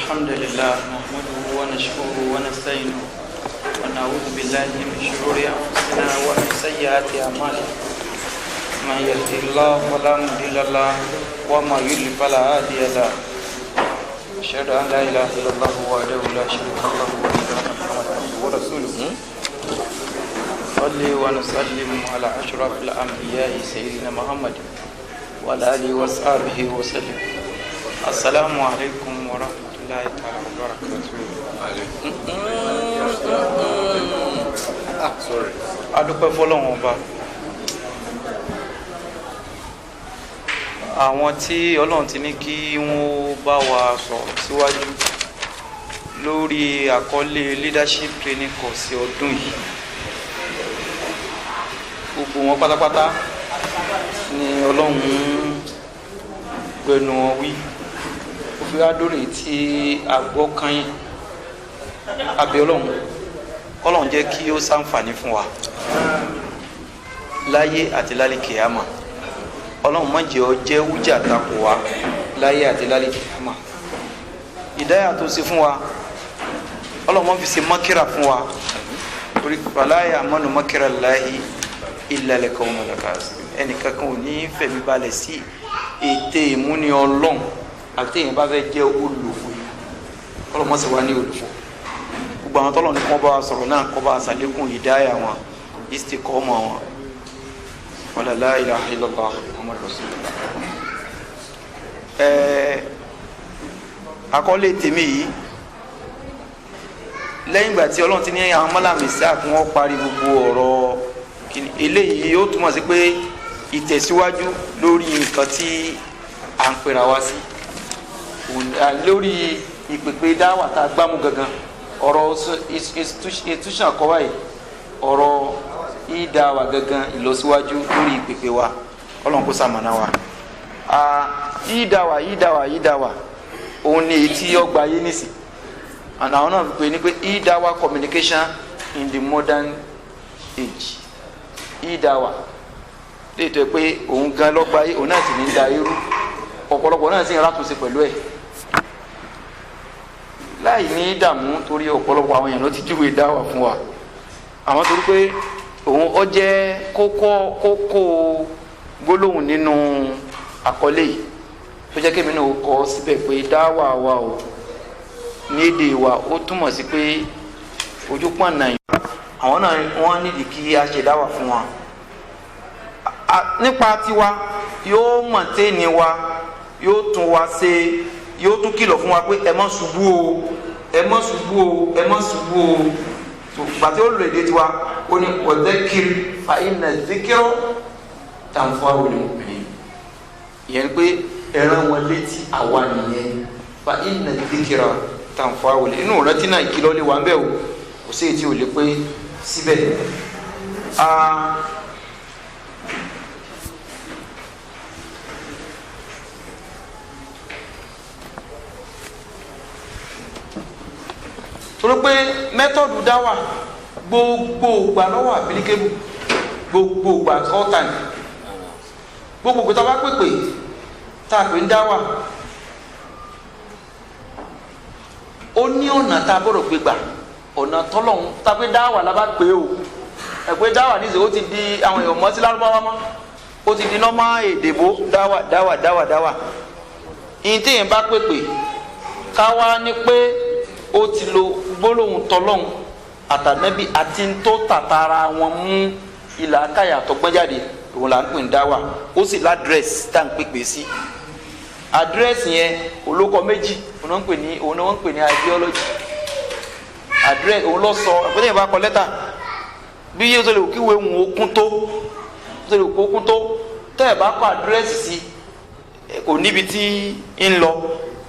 الحمد لله نحمده ونشكره ونستعينه ونعوذ بالله من شرور أنفسنا ومن سيئات أعمالنا من يهده الله فلا مضل له وما يضلل فلا هادي له أشهد أن لا إله إلا الله وحده لا شريك له وأشهد أن محمدا عبده ورسوله صلي ونسلم على أشرف الأنبياء سيدنا محمد وعلى آله وصحبه وسلم. السلام عليكم ورحمة الله تعالى وبركاته. Sorry. Adúpẹ́ fọ́lọ́run ọba. Àwọn tí Ọlọ́run ti ní kí wọ́n bá wa sọ̀rọ̀ síwájú lórí àkọlé leadership training course ọdún yìí. Gbogbo wọn pátápátá ni Ọlọ́run gbẹnu wọn wí. Ó fi wá dórí tí àgbọ́ kan yín. Abẹ́ Ọlọ́run jẹ́ kí ó ṣàǹfààní fún wa láyé àti lálẹ́ kìámà. Ọlọ́run má jẹ́ ó jẹ́ wújà takò wa láyé àti lálẹ́ kìámà. Ìdáyà tó ṣe fún wa Ọlọ́run má fi ṣe mọ́kìrà fún wa torí fala ya'manu makra Allahi illa al-qawmul khasirun. Ẹnìkankan ò ní fẹ̀mí balẹ̀ sí ète ìmúni Ọlọ́run àti èèyàn bá fẹ́ jẹ́ olùfò yìí. Ọlọ́run má ṣe wá ní olùfò. Gbogbo àwọn tọ́lọ̀ ní kí wọ́n bá wa sọ̀rọ̀ náà kọ́ bá ṣàlékún ìdáyà wọn istiqama wọn. Wala la ilaha illallah Muhammadur Rasulullah. Àkọlé tèmi yìí lẹ́yìn ìgbà tí Ọlọ́run ti ní àwọn mọ́làmísà kí wọ́n parí gbogbo ọ̀rọ̀ eléyìí yóò túmọ̀ sí pé ìtẹ̀síwájú lórí nǹkan tí à ń pera wá sí lórí ìpèpè dáwà tá a gbámú gangan ọ̀rọ̀ institution àkọ́wá yìí ọ̀rọ̀ ìdáwà gangan ìlọsíwájú lórí ìpèpè wa Ọlọ́run kó ṣamọ̀nà wa. ìdáwà òun ni èyí tí ọgbà ayé nìsí and àwọn náà pè ní pé ìdáwà communication in the modern age. Ìdáwà léètò pé òun gan lọ́gbà ayé òun náà sì ní da irú ọ̀pọ̀lọpọ̀ náà sì ń rátúnṣe pẹ̀lú ẹ̀ láì ní ìdààmú torí ọ̀pọ̀lọpọ̀ àwọn èèyàn ló ti júwe dáwà fún wa àwọn torí pé òun ó jẹ́ kókó gbólóhùn nínú àkọlé yìí tó jẹ́ kémi náà kọ síbẹ̀ pé dáwà wa o ní èdè wa ó túmọ̀ sí pé ojú pọ̀n náà àwọn náà wọ́n nídìí kí a ṣe dáwà fún wa nípa tiwa yóò mọ̀tẹ́ni wa yóò tún wa ṣe yóò tún kìlọ̀ fún wa pé ẹ má ṣubú o ẹ má ṣubú o ẹ má ṣubú o gbàtí ó lò èdè tiwa ó ní wadhakkir fa inna dhikra tanfa'ul mu'minin ìyẹn pé ẹran wọn létí àwa nìyẹn fa inna dhikra tanfa'ul inú rántí náà ìkìlọ̀ lè wà ń bẹ̀ o kò sí èyí tí ò lè pé síbẹ̀. torí pé mẹ́tọ̀dù dáwà gbogbo ìgbà lọ́wọ́ àbílíkébù gbogbo ìgbà all time gbogbo ìgbà tó bá pèpè tá a pè ń dáwà ó ní ọ̀nà tá a gbọ́dọ̀ gbé gbà ọ̀nà tọ́lọ́hún tá a pé dáwà la bá pè o ẹ̀ pé dáwà níṣẹ́ ó ti di àwọn èèyàn mọ́ sí lárúbáwá mọ́ ó ti di nọ́mà èdèbó dáwà ìyìn tí èèyàn bá pèpè káwá ní pé ó ti lo gbólóhùn tọlọ́hún àtànẹ́bí àti tó tàtàrà wọn mú ìlà káyà tọgbọ́njáde òun là ń pè ń dáwà ó sì ládírẹ́sì tá à ń pèpè sí àdírẹ́sì yẹn olókọ méjì òun náà ń pè ní ideology àdírẹ́sì òun lọ sọ ẹ̀pẹ́ tẹ̀yìn bá kọ lẹ́tà bí yóò tó lè kíwèé òun okun tó tẹ́ ẹ̀ bá kọ àdírẹ́sì sí kò níbi tí ń lọ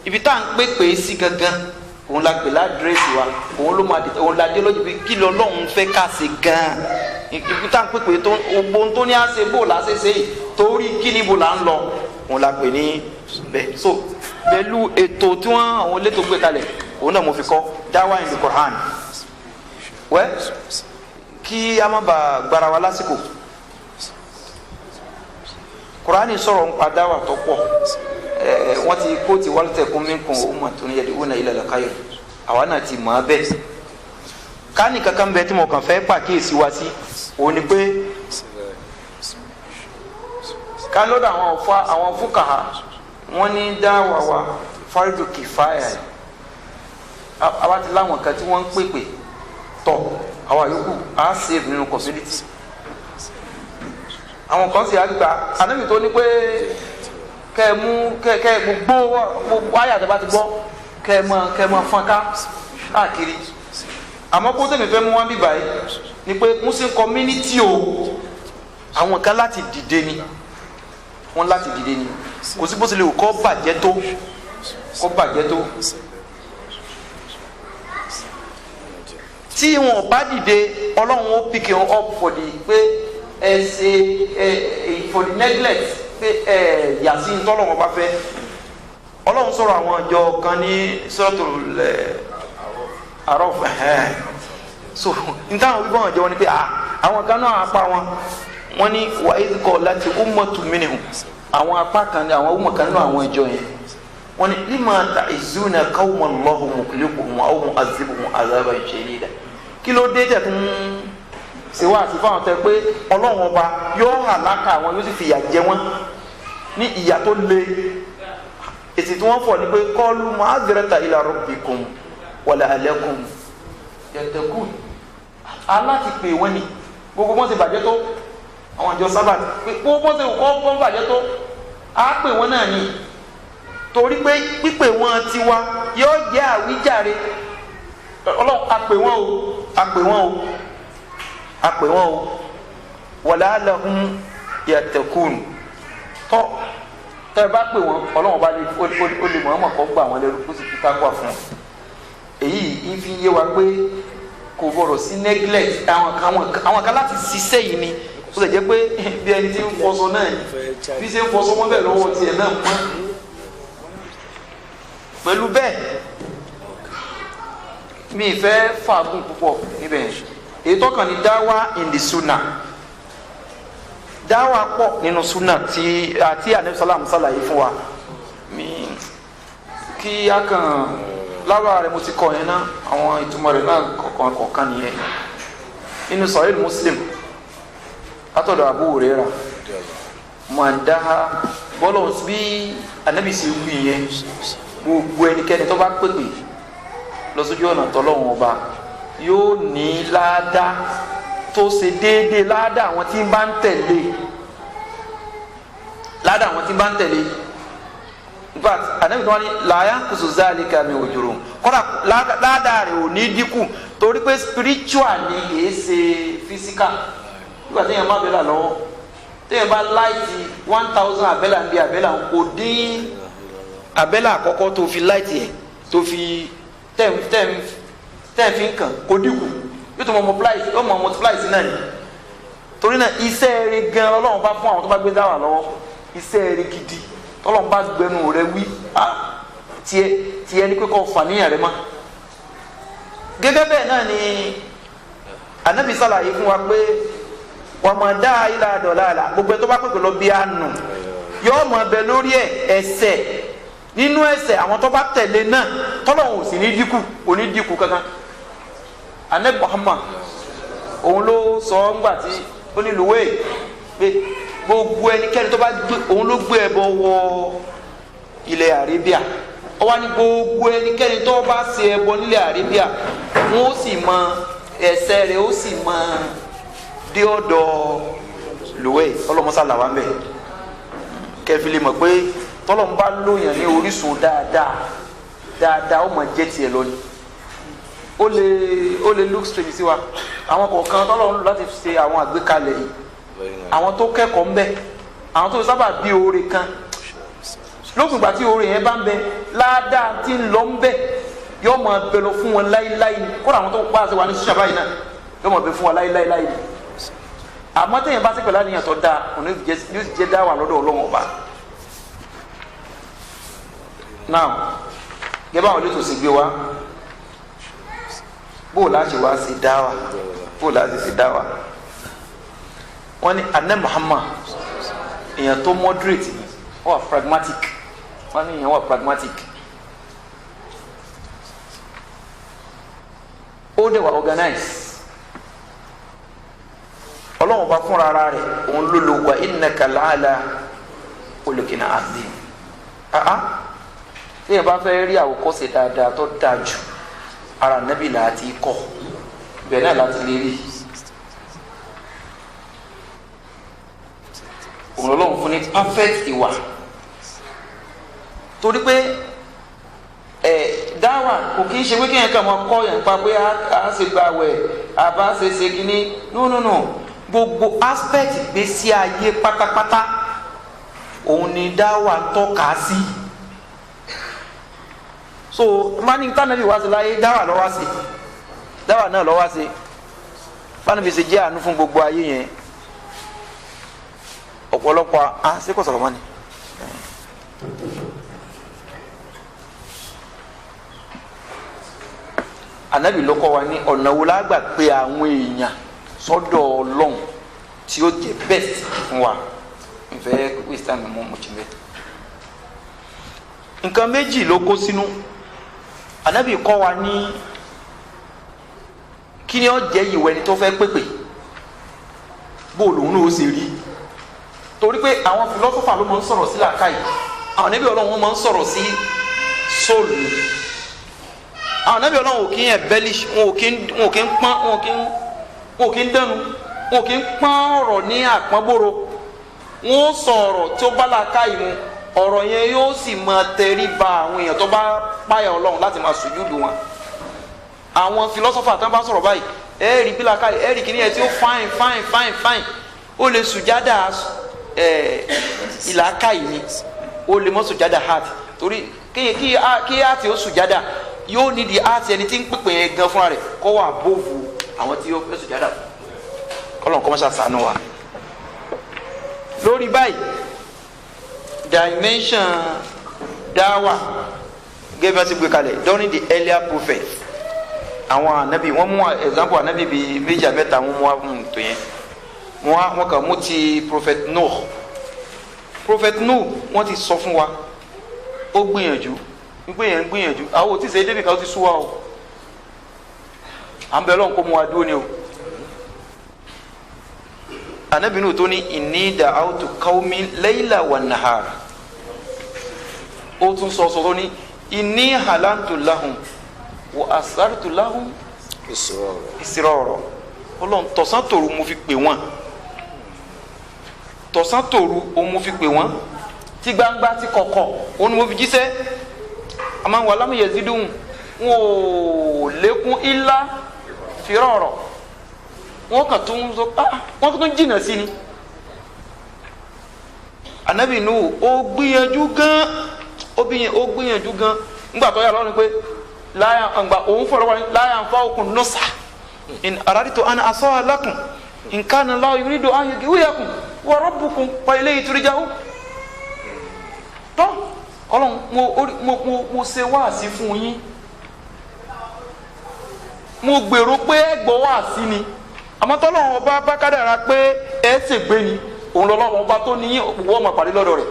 ibi tá à ń pèpè sí gangan òun la pè ládírẹ́sì wa òun la dé lójú bí kí lọ lọ́hùn fẹ́ ká ṣe gan-an ibi tá à ń pèpè tó gbogbo tó ní à ṣe bò láṣẹ ṣe yìí torí kí níbo là ń lọ òun la pè ní bẹ́ẹ̀ so pẹ̀lú ètò tí wọ́n àwọn elétò gbé kalẹ̀ òun náà mo fi kọ́ dáwà in the Quran wẹ́ kí a má bàa gbára wa lásìkò Quran sọ̀rọ̀ ń pa dáwà tó pọ̀ wọ́n ti kó ti wal takum minkum ummatun yad'una ila al-khayr àwa náà ti mọ̀ bẹ́ẹ̀ kání kankan bẹ́ẹ̀ tí mo kàn fẹ́ pàkíyèsí wá sí òun ni pé ká lọ́dọ̀ àwọn fúkàhà wọ́n ní dáwà wa fardu kìfáyà àwa ti láwọn kan tí wọ́n ń pèpè tọ̀ àwa yòókù á save nínú community àwọn kan sì àgbà ànábì tó ní pé kẹ́ mú kẹ́ gbogbo àyà tó bá ti gbọ́ kẹ́ mọ fọ́n káàkiri àmọ́ kó tẹ̀mí fẹ́ mú wọn bí báyìí ni pé muslim community o àwọn kan láti dìde ni wọ́n láti dìde ni kò sí bó ṣe lè kọ́ bàjẹ́ tó tí wọn bá dìde ọlọ́run ó pick wọn up for the pé ẹ ṣe for the neglect pé ẹ yàtí ntọ́lọ́wọ́n bá fẹ́ ọlọ́run sọ̀rọ̀ àwọn ọjọ́ kan ní Suratul Araf so nítawọn wíwọ́n ọjọ́ wọn ni pé àwọn kan náà apá wọn ní wa idh qalat ummatun minhum àwọn apá kan ní àwọn ọmọ kan nínú àwọn ìjọ yẹn wọn ní lima ta'izuna qawman Allahu muhlikuhum aw mu'azzibuhum 'adhaban shadida kí ló dé tẹ̀ tún ṣe wá àti fáwọn tẹ pé ọlọ́run ọba yóò hàlákà wọn yóò sì fìyà jẹ wọn ní ìyà tó le èsì tí wọ́n fọ̀ ni pé qalu ma'adhrata ila rabbikum wa la'allakum yattaqun aláti pè wọ́n ni gbogbo wọn ti bàjẹ́ tó àwọn ìjọ sábà pé gbogbo wọn ti kọ́ bàjẹ́ tó á pè wọ́n náà ni torí pé pípè wọn tiwa yóò jẹ́ àwíjàre ọlọ́run àpè wọn o wala'allahum yattaqun tẹ́ bá pè wọ́n ọlọ́run bá lè ó lè mọ̀ọ́mọ̀ kọ́ gbà wọ́n lẹ́rú kó sì fi ká gbà fún un èyí ń fi yé wa pé kò gbọdọ̀ sí neglect àwọn kan láti ṣiṣẹ́ yìí ni ó lè jẹ́ pé bí ẹni tí ń fọṣọ náà ni bí ṣe ń fọṣọ wọn bẹ́ẹ̀ lọ́wọ́ tiẹ̀ náà mọ́ pẹ̀lú bẹ́ẹ̀ mi ì fẹ́ fàágùn púpọ̀ níbẹ̀ èyí tó kàn ní dáwà in the sunnah dáwà pọ̀ nínú sunnah àti Ànábì sálàmù sálàyé fún wa kí a kàn lára rẹ̀ mo ti kọ́ yẹn náà àwọn ìtumọ̀ rẹ̀ náà kọ̀ọ̀kan nìyẹn nínú Sahih Muslim látọ̀dọ̀ Abu Hurairah mọ̀ndáha bọ́lọ̀ bí Ànábì sì wí yẹn gbogbo ẹnikẹ́ni tó bá pèpè lọ sójú ọ̀nà tọ́lọ́run ọba yóò ní láàdá tó ṣe déédéé láàdá àwọn tí ń bá ń tẹ̀lé in fact Ànábì tó wá ní làyà kùsù zálíkà mi òjòrò kọ́dà láàdá rẹ̀ ò ní dínkù torí pé spiritual ni kìí ṣe physical nígbà téèyàn má bẹ́là lọ́wọ́ téèyàn bá láìtì 1000 àbẹ́là ń bí àbẹ́là ń kò dín àbẹ́là àkọ́kọ́ tó fi láìtì ẹ̀ tó fi tẹ́ẹ̀ fi ń kàn kò dínkù yóò tó mọ multiply sí náà ni torí náà iṣẹ́ rẹ̀ gan Ọlọ́run bá fún àwọn tó bá gbé dáwà lọ́wọ́ iṣẹ́ rẹ̀ gidi tọ́lọ́run bá gbẹnu rẹ̀ wí tiẹ̀ ní pé kọ́ fàníyàn rẹ̀ mọ́ gẹ́gẹ́ bẹ́ẹ̀ náà ni Ànábì sàlàyé fún wa pé wà máa dá ilà àdọ̀láàlà gbogbo ẹ̀ tó bá pèpè lọ bí àánú yóò mọ̀ bẹ lórí ẹ̀ṣẹ̀ nínú ẹ̀ṣẹ̀ àwọn tó bá tẹ̀lé náà tọ́lọ́run ò sì ní dínkù kankan Ànábì Muhammad òun ló sọ ńgbà tí ó ní lùwẹ̀ pé gbogbo ẹnikẹ́ni tó bá gbé òun ló gbé ẹbọ wọ ilẹ̀ Arabia ó wá ní gbogbo ẹnikẹ́ni tó bá ṣe ẹbọ nílẹ̀ Arabia wọn ó sì mọ ẹ̀ṣẹ̀ rẹ̀ ó sì mọ dé ọ̀dọ̀ lùwẹ̀ ọlọ́mọsálà wà ń bẹ̀ kẹfì lè mọ̀ pé tọ́lọ́mù bá lóyàn ní orísun dáadáa ó mọ̀ jẹ́ tiẹ̀ lọ ni ó lè look straight sí wa àwọn kọ̀ọ̀kan tọ́lọ́mù láti ṣe àwọn àgbékalẹ̀ yìí àwọn tó kẹ́kọ̀ọ́ ń bẹ àwọn tó sábà bí oore kan lókùn ìgbà tí oore yẹn bá ń bẹ ládàá tí ń lọ ń bẹ yóò máa bẹ lọ fún wọn láíláí ni kódà àwọn tó bá ṣe wà ní ṣíṣàbá yìí náà yóò máa bẹ fún wọn láíláí ni àmọ́ téèyàn bá ṣe pẹ̀lú àníyàn tó dáa òun yóò sì jẹ́ dáwà lọ́dọ̀ Ọlọ́run ọba now gẹ́gẹ́ báwọn olóòtú sì gbé wa bó o láti wá sí dáwà wọ́n ní Ànábì Muhammad èèyàn tó moderate ni ó wà pragmatic wọ́n ní ìyẹn wà pragmatic ó dẹ̀ wà organize ọlọ́run bá fúnra ara rẹ̀ òun ló lo wa innaka la'ala khuluqin azim tí yẹn bá fẹ́ rí àwòkọ́ṣe dáadáa tó dáa jù ara nàbì láti kọ́ bẹ́ẹ̀ náà láti lè rí òun lọ́lọ́run fún ní perfect ìwà torí pé dáwà kò kí ń ṣe wíkẹ́ yẹn kàn mọ́ kọ́ yẹn pa pé a ṣe gba àwẹ̀ àbá ṣe kínní no gbogbo aspect ìgbésí ayé pátápátá òun ni dáwà tọ́ka sí so mani tánàbí wá sí láyé dáwà lọ́wọ́ sí dáwà náà lọ́wọ́ sí fánàbí ṣe jẹ́ àánú fún gbogbo ayé yẹn ọ̀pọ̀lọpọ̀ ṣé kò sọ̀rọ̀ mọ́ni. Ànábì ló kọ́ wa ní ọ̀nà wo la gbà pé àwọn èèyàn sọ́dọ̀ Ọlọ́run tí ó jẹ́ best fún wa nfẹ́ wíṣítà mi mú mọ̀tí bẹ́ẹ̀. nǹkan méjì ló kó sínú Ànábì kọ́ wa ní kí ni ó jẹ́ ìwẹ̀ ni tó fẹ́ pèpè bóòlù òun náà ó sì rí torí pé àwọn philosopher ló máa ń sọ̀rọ̀ sí làákàyè àwọn Ànábì Ọlọ́run wọn máa ń sọ̀rọ̀ sí soul àwọn Ànábì Ọlọ́run ò kí ń embellish wọn ò kí ń pọ́n wọn ò kí ń dẹnu wọn ò kí ń pọ́n ọ̀rọ̀ ní àpọ́nbóró wọn ó sọ ọ̀rọ̀ tí ó bá làákàyè mu ọ̀rọ̀ yẹn yóò sì máa tẹrí ba àwọn èèyàn tó bá páyà Ọlọ́run láti máa sùjúdù wọn àwọn philosopher tó bá sọ̀rọ̀ báyìí ẹ̀ẹ́rì bí làákàyè ẹ̀ẹ́rì kìíní ẹ̀ tí ó fine ó lè sùjádà ìlàákàyè ni ó lè mọ́ sùjádà heart torí kí heart ó sùjádà yóò ní di heart ẹni tí ń pèpè yẹn gan fúnra rẹ̀ kó wà bóòfù àwọn tí ó fẹ́ sùjádà kọ́lọ́n kọ́ mọ́ṣá ṣàánú wa lórí báyìí dimension dáwà gẹ́gẹ́ bí wọ́n ti gbé kalẹ̀ during the earlier prophets àwọn anabi wọ́n mú example anabi bíi méjì àbẹ́ta wọ́n mú àwọn tó yẹn wọ́n kàn mú ti prophet Nuh wọ́n ti sọ fún wa ó gbìyànjú gbìyànjú àwọn òtí sẹ́yìn débi kan ó ti sú wa o à ń bẹ Ọlọ́run kó mú wa dúró ni o anabi Nuh tó ní inni da'awtu qawmi layla wan nahar ó tún sọ tó ní inni halantu lahum wa asartu lahum israra Ọlọ́run tọ̀sán tòru mo fi pè wọ́n tọ̀sán tòru òun mo fi pè wọ́n tí gbangba tí kọ̀kọ̀ òun mo fi jíṣẹ́ àmọ́ wà lámú yazidun wọn ò lékún ilá firara wọn kàn tún sọ wọn tún jìnnà sí ni Ànábì Nuhu ó gbìyànjú gan ńgbà tó yà lọ́rùn pé láyà àgbà òun fọ̀rọ̀ wá láyà ń fa okùn nọ́sà in araditu an asawa lakum in kana Allahu yuridu an yughwiyakum wa rabbukum wa ilayhi turja'un tó Ọlọ́run mo ṣe wáàsí fún yín mo gbèrò pé ẹ gbọ́ wáàsí ni àmọ́ tọ́lọ́run ọba bá kádàrá pé ẹ ṣègbé ni òun lọ́lọ́run ọba tó ní òwò ọmọ pàdé lọ́dọ̀ rẹ̀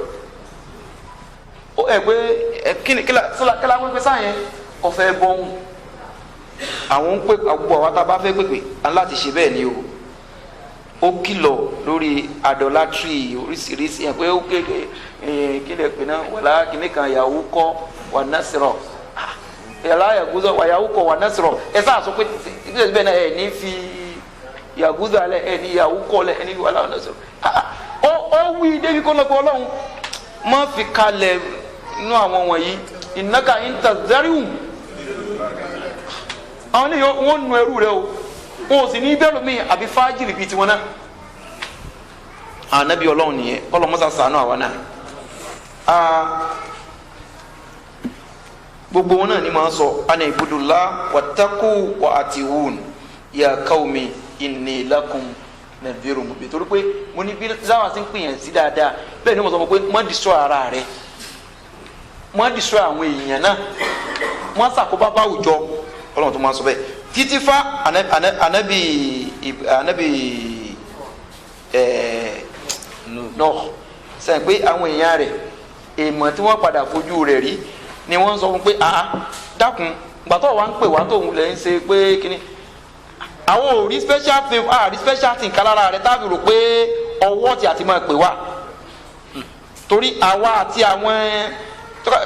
ẹ pé kíla pépé sáyẹn ọ̀fẹ́ bọ́hùn àwọn ń pè àgbọ̀ àwọn tá a bá fẹ́ pèpè láti ṣe bẹ́ẹ̀ ni o ó kìlọ̀ lórí idolatry oríṣiríṣi ẹ̀ pé ó kéde kí lè pè náà wàlá kìnnì kan yahoo kọ́ wà násìrọ̀ yàrá yàgùzọ̀ wà yahoo kọ́ wà násìrọ̀ ẹ sáà sọ pé ìdílé bẹ́ẹ̀ náà ẹ̀ ní fi yàgùzọ̀ alẹ́ ẹ̀ ní yahoo kọ́ lẹ̀ ẹ̀ ní wàlá násìrọ̀ ó wí débi kó lọ́pọ̀ Ọlọ́run má fi kalẹ̀ inú àwọn wọ̀nyí ìnáka intazarium àwọn ní wọ́n nu ẹrú rẹ o wọn ò sì ní bẹ́ẹ̀ lómi àbí fájìlì bíi tiwọn náà ànábì Ọlọ́run nìyẹn kọ́ lọ́ mọ́sá sànú àwa náà gbogbo wọn náà ni máa ń sọ ana ibudullah wattaqu wa atiun ya qaumi inni lakum nadhirun mubin torí pé mo ní bí záwọn sí ń pè yẹn sí dáadáa bẹ́ẹ̀ ni mo sọ pé má destroy ara rẹ má destroy àwọn èèyàn náà má ṣàkóbá bá àwùjọ Ọlọ́run tó máa sọ bẹ́ẹ̀ títí fa anabi Nuh sẹ́yìn pé àwọn èèyàn rẹ̀ èèmọ̀ tí wọ́n padà fojú rẹ̀ rí ni wọ́n sọ fún pé dákun gbàtọ́ wa ń pè wá tóun lẹ́ ń ṣe pé kíní àwọn ò rí special favour rí special thing kálára rẹ̀ tábì rò pé ọwọ́ tí a ti máa pè wá torí àwa àti àwọn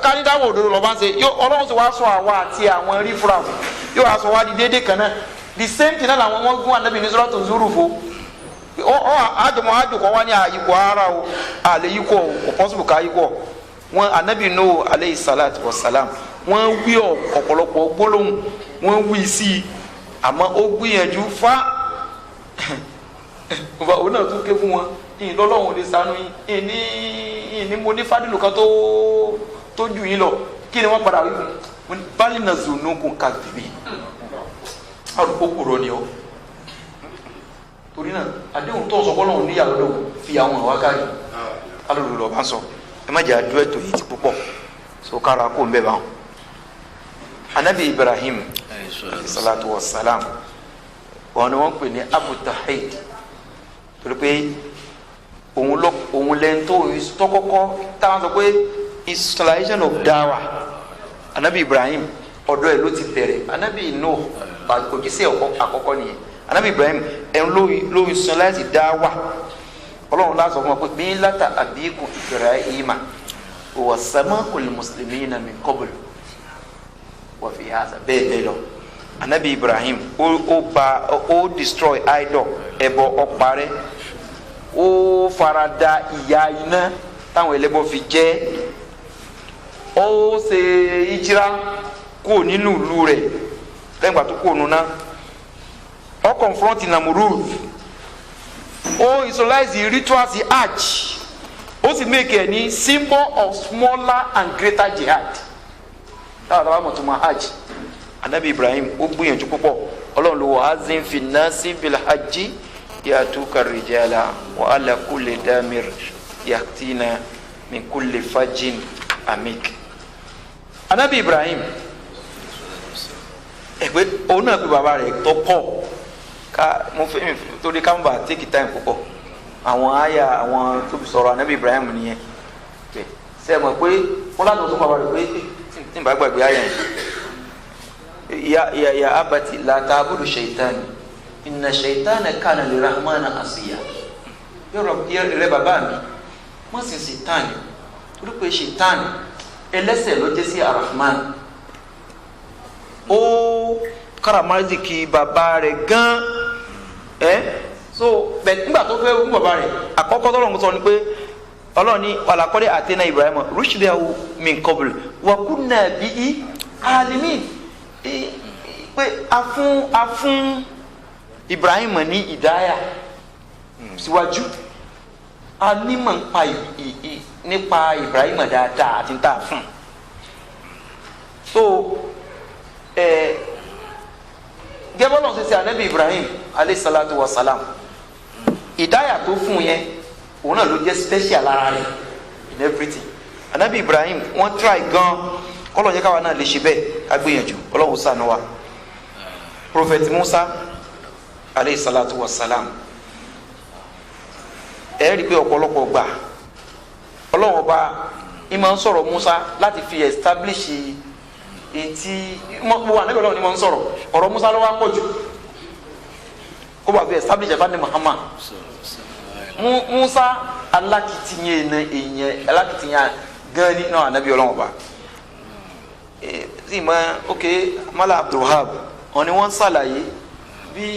kánídàwọ̀ òdodo lọ́ba ń ṣe ọlọ́run sì wá sọ àwa àti àwọn rífúra yóò wá sọ wá di déédéé kan náà the same thing náà làwọn wọn gún ànábì ní Suratu Zurufu àjọkọ̀ wá ní àyíkọ̀ ara o àlè yíkọ̀ o possible ká yíkọ̀ wọn ànábì Nuhu alayhi salatu wa salam wọn wí ọ̀pọ̀lọpọ̀ gbólóhùn wọn wí sí i àmọ́ ó gbìyànjú fa òun náà tún ké fún wọn ìyìn lọ́lọ́run lè sànú yín ìní mo ní fádìlù kan tó jù yín lọ kí ni wọ́n padà wí fún bali na zunukun kadhibi arúgbó kúrò ni ọ torí náà àdéhùn tó sọ bọ́lọ́run níyàwó lọ́wọ́ fi àwọn àwákàrí alòlù lọ́ọ́ bá sọ ẹ má jẹ́ àdúrà ètò yìí ti púpọ̀ so kára kó ń bẹ̀ báwọn. anabi Ibrahim salatu wa salam wọn ni wọn pè ní Abu Tahid torí pé òun lẹ́nu tó kọ́kọ́ táwọn sọ pé installation of dawa anabi Ibrahim ọ̀dọ̀ ẹ̀ ló ti bẹ̀rẹ̀ anabi Nuh òjíṣẹ́ àkọ́kọ́ nìyẹn anabi Ibrahim ẹ̀ ló installation dawa ọlọ́run láti sọ fún wa pé bí látà abikum Ibrahima wa samakul muslimina min qabl wa fi hadha bẹ́ẹ̀ lọ anabi Ibrahim ó destroy idol ẹbọ ọparẹ́ ó farada ìyà iná táwọn ẹlẹ́bọ fi jẹ ó ṣe ìjìrá kúrò nínú ìlú rẹ̀ lẹ́yìn ìgbà tó kúrò nùnà ó confront Namurud ó isolate rituals hajj ó sì make ẹ ní symbol of smaller and greater jihad táwọn àtàwọn àmọ̀tún máa hajj anabi Ibrahim ó gbìyànjú púpọ̀ ọlọ́run ló wọ azin fi nasi bil hajji yatuka rijala wa ala kulli damir yatina min kulli fajin amik. anabi Ibrahim ẹgbẹ́ òun náà pé bàbá rẹ̀ tó pọ̀ ká mo fẹ́ torí ká ń bà take time púpọ̀ àwọn àyà àwọn tó fi sọ̀rọ̀ anabi Ibrahim nìyẹn ṣe mọ̀ pé wọ́n láti sọ bàbá rẹ̀ pé tí n bá gbàgbé àyà yẹn ya abati la ta'budu shaytan inna shaytana kana lirahmana asiya yọrọ bàbá mi wọ́n sì ṣètàn torí pé ṣètàn ẹlẹ́ṣẹ̀ ló jẹ́ sí arahman ó karamaziki bàbá rẹ̀ gan so bẹ́ẹ̀ nígbà tó fẹ́ wú bàbá rẹ̀ àkọ́kọ́ tọ́lọ́run sọ ni pé ọlọ́run ní walaqad atayna Ibrahima rushdahu min qabl wa kunna bihi alimin pé a fún Ibrahim ní ìdáyà síwájú a nímọ̀ nípa Ibrahim dáadáa àti níta fún so gẹ́bọ́lọ̀ ṣe ṣe ànábì Ibrahim alayhi salatu wa salam ìdáyà tó fún yẹn òun náà ló jẹ́ special lára rẹ̀ in everything ànábì Ibrahim wọ́n try gan kọ́lọ̀ yẹ káwa náà lè ṣe bẹ́ẹ̀ ká gbìyànjú ọlọ́run ṣàánú wa prophet Musa alayhi salatu wa salam ẹ rí i pé ọ̀pọ̀lọpọ̀ gbà ọlọ́run ọba ìmọ̀ ń sọ̀rọ̀ Musa láti fi establish etí mo wà níbi ọlọ́run ni mo ń sọ̀rọ̀ ọ̀rọ̀ Musa ló wá pọ̀ jù kó bá fi establish ẹ̀fọ́ ní Muhammad Musa alákìtìyàn èèyàn alákìtìyàn gan ni náà ànábì ọlọ́run ọba sì mọ ok mala Abdulwahab wọn ni wọ́n ṣàlàyé bí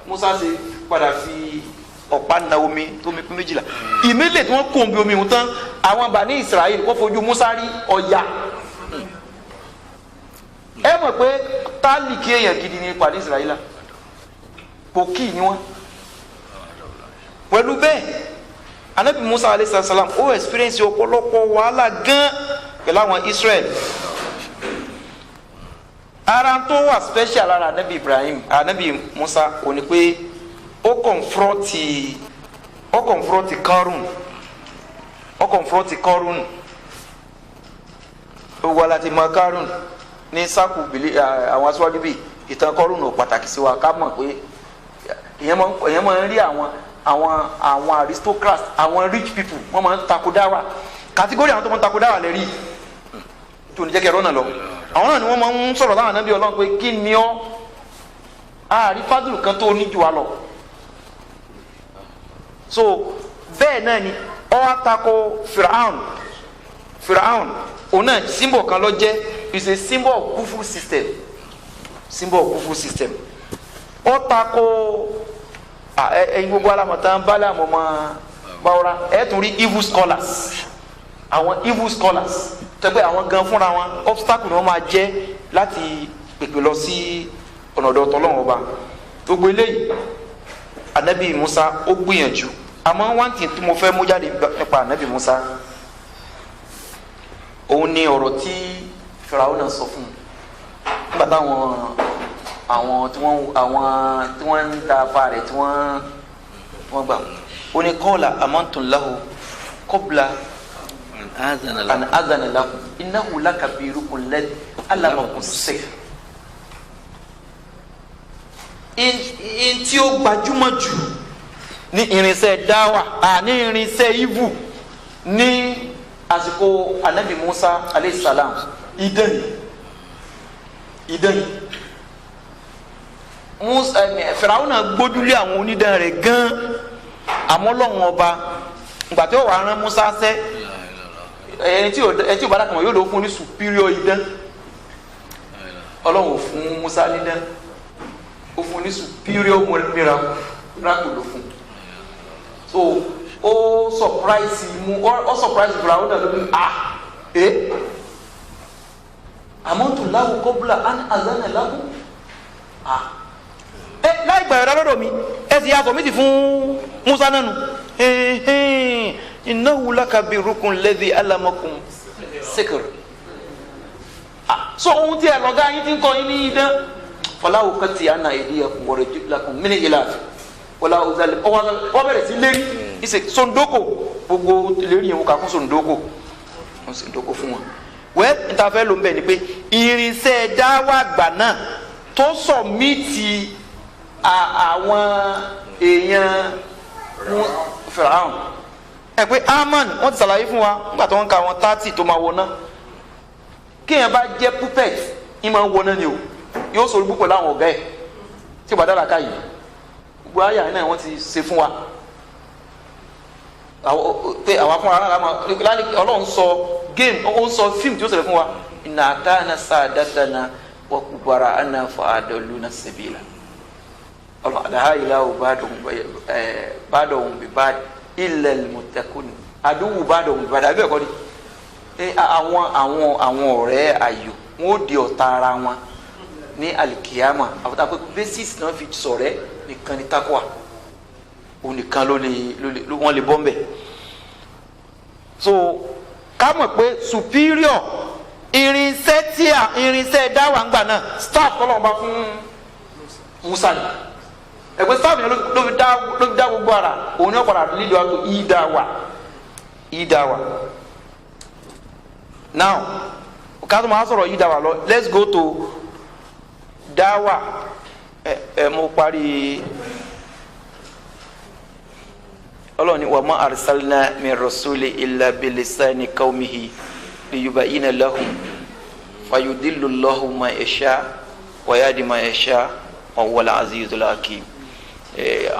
Musa ṣe padà fi ọ̀pá na omi tó mi pín méjìlá ìmílẹ̀ tí wọ́n kó omi omi tán àwọn Bani Israel wọ́n fojú Musa rí ọ̀yà ẹ mọ̀ pé tálíkì èèyàn gidi ní Bani Israel pòkì ni wọ́n pẹ̀lú bẹ́ẹ̀ anabi Musa alayhi salam ó experience ọ̀pọ̀lọpọ̀ wàhálà gan pẹ̀lú àwọn Israel ara tó wà special lára anabi Ibrahim anabi Musa ó ní pé ó confront Karun ó wà láti mọ Karun ní sáàkù bìlí àwọn aṣáájú bíi ìtàn Karun ò pàtàkì sí wa ká mọ̀ pé èèyàn máa ń rí àwọn aristocrats àwọn rich people wọ́n máa ń takò dáwà kàtígórì àwọn tó máa ń takò dáwà lẹ́rí tó ní jẹ́ kẹrọ náà lọ àwọn náà ni wọ́n máa ń sọ̀rọ̀ láwọn ànábì Ọlọ́run pé kí ni ọ́ àárí fádùlù kan tó ní jù wá lọ. So bẹ́ẹ̀ náà ni ọ́ wá takò Firaun òun náà symbol kan ló jẹ́ is a symbol of kufur system ọ́ takò ẹ̀yin gbogbo alamọ̀tán bálẹ̀ àmọ́mọ́ báwọ́ra ẹ̀ tún rí evil scholars tẹ́gbẹ́ àwọn gan fúnra wọn obstacle ni wọ́n máa jẹ́ láti pèpè lọ sí ọ̀nà ọ̀dọ̀ Ọlọ́run ọba. Gbogbo eléyìí anabi Musa ó gbìyànjú àmọ́ one thing tí mo fẹ́ mú jáde nípa anabi Musa òun ni ọ̀rọ̀ tí Fáráò náà sọ fún un nígbà táwọn tí wọ́n ń da afa rẹ̀ tí wọ́n gbà ó ní qala amantu lahu qabla an adhana lakum innahu lakabirukum alladhi allamakum as-sihr. in tí ó gbajúmọ̀ jù ní irinṣẹ́ dáwà ní irinṣẹ́ ivu ní àsìkò anabi Musa alayhi salam idán Fáráò náà gbójúlé àwọn onídán rẹ̀ gan àmọ́ Ọlọ́run ọba ìgbà tí ó wà rán Musa sẹ́ ẹni tí ò bá dàkàmọ́ yóò lọ fún ní superior idán Ọlọ́run ò fún Musa nídán ó fún ní superior miracle ló fún so ó surprise Fáráò náà lórí amantu lahu qabla an azana lahu láì gbà ẹ̀rọ lọ́dọ̀ mi ẹ sì yàtọ̀ mi ti fún Musa nánu innahu lakabirukum alladhi allamakum sihr. So ohun tí ẹ lọ́gá yín ti ń kọ́ yín ní idán fala uqatti'anna aydiyakum wa arjulakum min khilaf wala uzallim ọ bẹ̀rẹ̀ sí lérí ìṣe sondoko gbogbo lérí yẹn wò ká fún sondoko wọ́n sondoko fún wọn. Wẹ́ẹ́ ìtafẹ́ ló ń bẹ̀ ni pé irinṣẹ́ dáwà gbà náà tó sọ̀mìtì àwọn èèyàn Fáráò ẹ pé Haman wọ́n ti ṣàlàyé fún wa nígbà tó ń ka àwọn 30 tó máa wọná kéèyàn bá jẹ́ puppet ń máa wọná ni o yóò sọ olùbúpọ̀ láwọn ọ̀gá ẹ̀ tí ìbàdàn àká yìí gbogbo àyà náà wọ́n ti ṣe fún wa pé àwa fúnra náà Ọlọ́run sọ game ó ń sọ fíìmù tí ó ṣẹlẹ̀ fún wa inna atana sadatana wa kubara'ana fa'adalluna sabila Allah la ilaha ba'dahum bi ba'd illa al-muttaqun aduwwu ba'dahum bi ba'd abe ko ni àwọn ọ̀rẹ́ ayò wọn ó di ọ̀tá ara wọn ní alikiyama àbúta pé basis náà fi ṣọ̀rẹ́ nìkan ní takwa òun nìkan wọ́n lè bọ́ mbẹ̀. So ká mọ̀ pé superior irinṣẹ́ dáwà ńgbà náà staff tọ́lọ́wọ́n bá fún Musa ni ẹgbẹ́ staff yẹn ló fi dá gbogbo ara òun yóò padà lead wa to ìdáwà. Now ká tó máa sọ̀rọ̀ ìdáwà lọ let's go to dáwà mo parí ọlọ́ni wa ma arsalna min rasuli illa bilisani qawmihi liyubayyina lahum fayudillu Allahu ma yasha wa yahdi ma yasha wa huwal azizul hakim.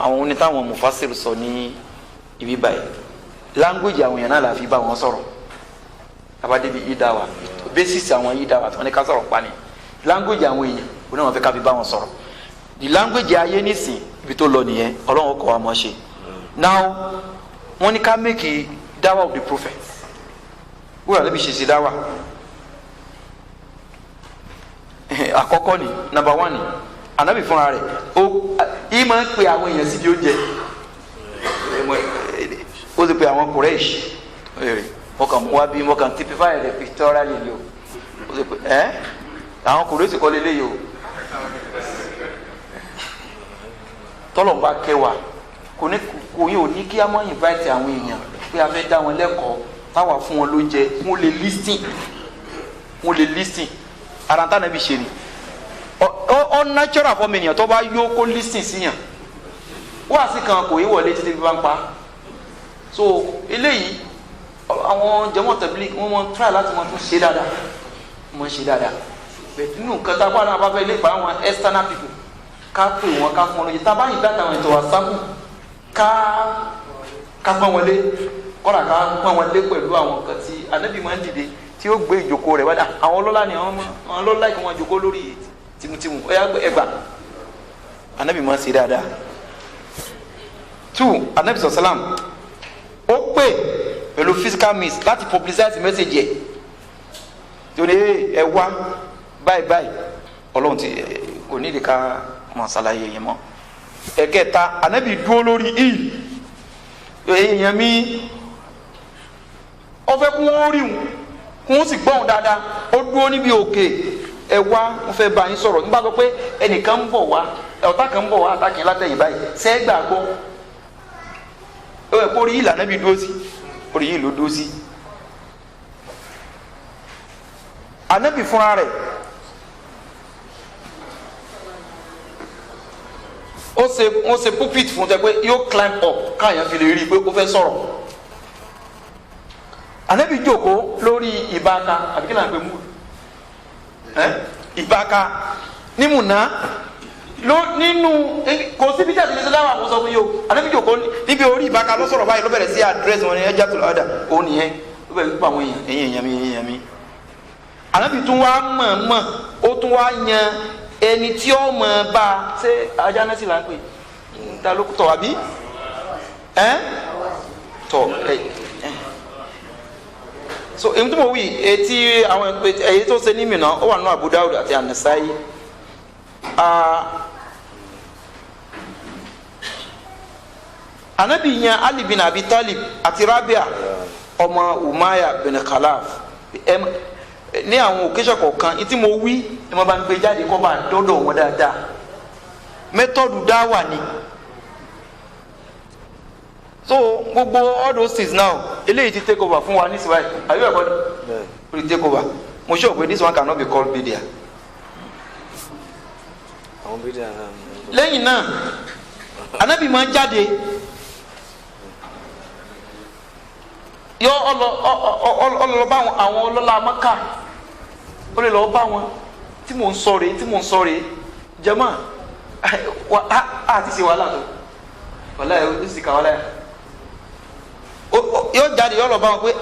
Àwọn oní táwọn mufassir sọ ní ibi báyìí language àwọn èèyàn náà la fi bá wọn sọ̀rọ̀ abádébi ìdáwà basis àwọn ìdáwà tí wọ́n ní ká sọ̀rọ̀ pa ni language àwọn èèyàn wọn náà wọ́n fẹ́ ká fi bá wọn sọ̀rọ̀ the language ayé nísìn ibi tó lọ nìyẹn Ọlọ́run kọ́ wa mọ̀ ṣe. Now wọ́n ní ká make dawa of the prophet wúrà níbi ṣe dawa àkọ́kọ́ ni number 1 ni anabi fúnra rẹ̀ yìí máa ń pe àwọn èèyàn síbi oúnjẹ ó sì pe àwọn Quraysh mọ̀kàn mú wá bí mọ̀kàn typify rẹ̀ pictorially ni o ó sì pe àwọn Quraysh kọ́ lélẹ́yìí o tọ́lọ̀ ń bá kẹwàá kò yín ò ní kí a mọ̀ invite àwọn èèyàn pé a fẹ́ dá wọn lẹ́kọ̀ọ́ táwa fún wọn lóúnjẹ wọn lè listing ara tá nàbí ṣe ni ọ natural fọmọ ènìyàn tó bá yó kó listing síyàn wá sí kan kò yí wọlé títí bí bá ń pa so eléyìí àwọn jàmá tabligh wọ́n mọ̀ try láti mọ̀ tún ṣe dáadáa mọ̀ ṣe dáadáa bẹ́ẹ̀ nínú nǹkan tá a bá náà bá fẹ́ lè pa àwọn external people ká pè wọ́n ká fún ọ lóye tá a bá yìí dáta àwọn ètò wàsápù ká pọ́n wọn lé kọ́ra ká pọ́n wọn lé pẹ̀lú àwọn nǹkan tí Ànábì máa ń dìde tí ó gbé ìjókòó rẹ̀ wájà àwọn ọlọ́lá ni àwọn ọlọ́lá kí wọ́n jókòó lórí tìmùtìmù ẹgbà Ànábì máa ń ṣe dáadáa. 2 Ànábì sọ̀sálàm ó pè pẹ̀lú physical means láti publicize message yẹ tí ó ní ẹ wá báyìí Ọlọ́run ti kò ní ìdíkà mọ̀ ṣàlàyé yẹn mọ́. ẹ̀kẹta Ànábì dúró lórí èèyàn mi ó fẹ́ kún ó rí wọn kún ó sì gbọ́n dáadáa ó dúró níbi òkè ẹ wá mo fẹ́ bá yín sọ̀rọ̀ nígbà tó pé ẹnìkan ń bọ̀ wá ọ̀tá kan ń bọ̀ wá àtàkìn látẹ̀yìn báyìí sẹ́gbà gbọ́ ó yẹ kó rí yìí l'Ànábì dúró sí orí yìí ló dúró sí. Ànábì fúnra rẹ̀ ó ṣe pulpit fún tẹ pé yóò climb up káàyàn fi lè rí i pé ó fẹ́ sọ̀rọ̀. Ànábì jókòó lórí ìbáka àbí kí là ń pè mú ìbáka ní Mùná nínú kò síbi tí a ti lè ṣe dáwà àkóso fún yìí o. Ànábì jókòó níbi orí ìbáka ló sọ̀rọ̀ báyìí ló bẹ̀rẹ̀ sí àdírẹ́sì wọn ní ẹja tó lọ́dà òun nìyẹn ló bẹ̀rẹ̀ pípa àwọn èèyàn mi. Ànábì tún wá mọ̀ ó tún wá yan ẹni tí ó mọ̀ bá a ṣe ajá náà sì là ń pè ta ló tọ̀ àbí tọ̀ so èmi tó mọ̀ wí etí àwọn èyí tó ṣe ní Mínà ó wà nínú Abu Dawud àti An-Nasa'i. Ànábì yan Ali bin Abi Talib àti Rabia ọmọ Umayya bin Khalaf ní àwọn òkèṣọ kọ̀ọ̀kan tí mo wí ẹ máa bá ń gbé jáde kọ́ bá dọ́dọ̀ wọn dáadáa mẹ́tọ́dù dáwà ni. So gbogbo all those things now eléyìí ti take over fún wa nísìnyí are you ready? Will take over. Mo sure pé this one cannot be called bidia. Lẹ́yìn náà Ànábì máa ń jáde yọ ọlọ bá àwọn ọlọ́lá Mákà ó lè lọ bá wọn tí mò ń sọ rèé jẹ́mọ́ àti ṣe wàhálà tó wàhálà ẹ̀ ó sì kà wàhálà ẹ̀ yóò jáde yóò lọ bá wọn pé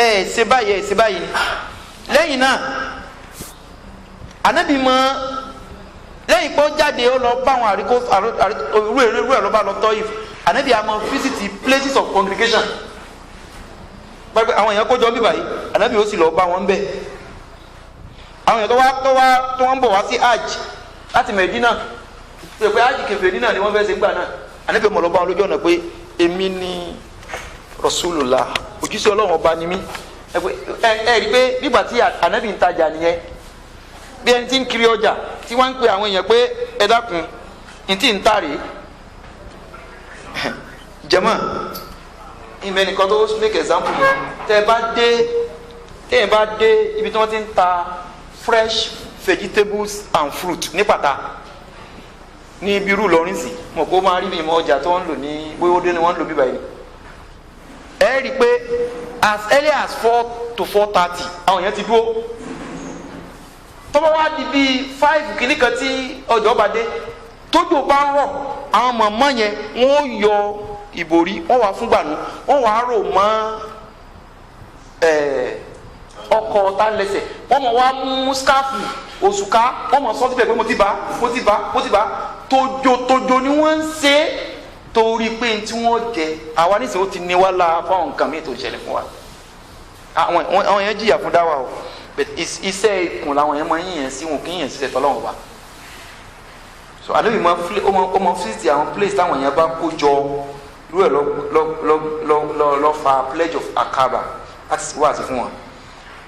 ẹ ṣe báyìí ni. Lẹ́yìn náà Ànábì mọ lẹ́yìn pé ó jáde ó lọ bá àwọn irú ẹ̀ ló bá lọ Tọ́ìf. Ànábì àmọ́ visit places of congregation pé àwọn èèyàn kójọ bí báyìí Ànábì ó sì lọ bá wọn bẹ́ẹ̀. Àwọn èèyàn tó wá ń bọ̀ wá sí hajj láti Mẹdínà pé hajj kèfèrí náà ni wọ́n fẹ́ ṣe gbà náà Ànábì mọ̀ lọ bá wọn lójú ọ̀nà pé èmi ni Rasulullah òjíṣẹ́ Ọlọ́run ọba ni mí ẹ rí i pé nígbà tí Ànábì ń tajà nìyẹn bí ẹni tí ń kiri ọjà tí wọ́n ń pe àwọn èèyàn pé ẹ dákun ní tí ń tà rèé jẹ́mọ́ ìmọ̀ ẹnìkan tó make example tẹ́ ẹ bá dé ibi tí wọ́n ti ń ta fresh vegetables and fruit ní Pàtà ní ibi irú Ìlọrin sí mọ̀ kó máa rí bí ìmọ̀ ọjà tó ń lò ní bóyá ó dé ni wọ́n ń lò bí báyìí ẹ rí i pé as early as 4 to 4:30 àwọn èèyàn ti dúró tọ́wọ́ wá di bíi 5 kìíní kan tí ọjọ́ bá dé tójò bá ń rọ̀ àwọn mọ̀mọ́ yẹn wọ́n yọ ìbòrí wọ́n wá fún gbànú wọ́n wá rò mọ́ ọkọ̀ tá lẹ́sẹ̀ wọ́n mọ̀ wá mú skáfù òṣùká wọ́n mọ̀ sọ́ọ́ síbẹ̀ pé mo ti bá tójó ni wọ́n ń ṣe torí pé tí wọ́n jẹ àwa nísìnyí ó ti ní wá la fáwọn nǹkan míì tó ṣẹlẹ̀ fún wa àwọn yẹn jìyà fún dáwà o iṣẹ́ ikùn làwọn yẹn máa ń yìnyẹn sí wọn kì í yẹn ṣiṣẹ́ tọ́lọ́wọ́n wa so Ànábì ó mọ fíìsì àwọn place táwọn yẹn bá kó jọ irú ẹ̀ lọ fa pledge of Akaba láti wá àti fún wọn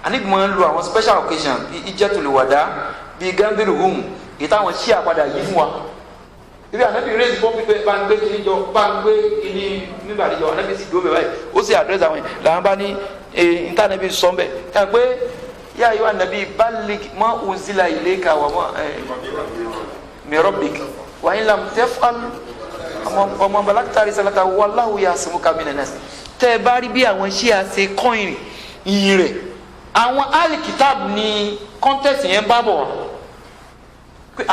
Ànábì máa ń lo àwọn special occasion bíi Hijjatul Wada bíi Gambir home èyí táwọn ṣí àpadà yìí fún wa ibi Ànábì rẹ́sì fún pípẹ́ bá ń gbé kiri jọ bá ń gbé kiri nígbà àdìjọ Ànábì sì dúró bẹ̀ báyìí ó sì àdírẹ́sì àwọn yẹn làwọn bá ní níta Ànábì sọ ń bẹ̀ ẹ̀ pé yá ayọ́ Ànábì balligh ma unzila ilayka wa ma min rabbik wa in lam taf'al wa ma balaghta risalatahu wallahu ya'simuka minan nas tẹ́ ẹ bá rí bí àwọn ṣíà ṣe kọ́ìn yìí rẹ̀ àwọn alikitabu ní kọ́ńtẹ́sì yẹn bá bọ̀ wá pé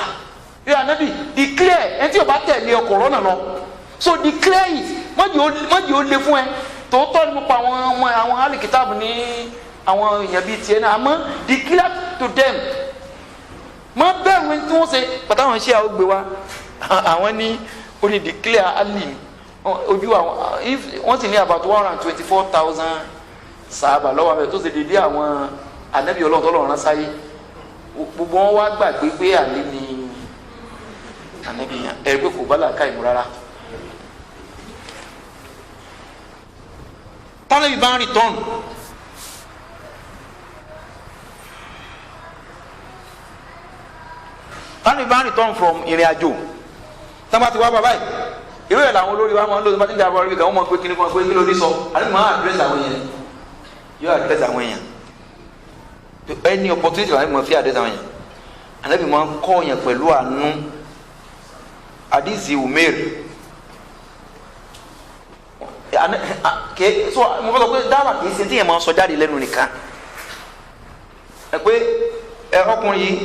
ẹ ànábì declare ẹni tí o bá tẹ̀lé ọkọ̀ rọ́nà lọ so declare it mọ́jì ó lé fún ẹ tòótọ́ ni mo pa àwọn alikitabu ní àwọn èèyàn bíi tiẹ̀ náà àmọ́ declare to them mọ́ bẹ́ẹ̀ wọ́n tí wọ́n ṣe pàtàkùn ṣíà ó gbé wa àwọn ní ó ní declare ali ojú àwọn wọ́n sì ní about 124,000 sàábà lọ́wọ́ abẹ́ tó ṣe dédé àwọn ànábì ọlọ́run tó lọ́run rán sáyé gbogbo wọn wá gbàgbé pé àlè ni ànábì yẹn ẹ̀rí pé kò bá làákà ìmú rárá. tálẹ́bì bá ń return from ìrìn àjò tábà ti wá bàbá yìí irú ẹ̀ làwọn olórí wa máa ń lò tó bá ti ń dàbọ̀ orí kan wọ́n máa ń pé kíní kan pé kí ló ní sọ àti máa àdírẹ́sì àwọn èèyàn yóò àdírẹ́sì àwọn èèyàn ẹni opportunity wà ní mo fi àdírẹ́sì àwọn èèyàn ànábì máa ń kọ́ yẹn pẹ̀lú àánú àdìsí Umair so mo fẹ́ sọ pé dáwà kì í ṣe tí yẹn máa ń sọ jáde lẹ́nu nìkan ẹ pé ọkùnrin yìí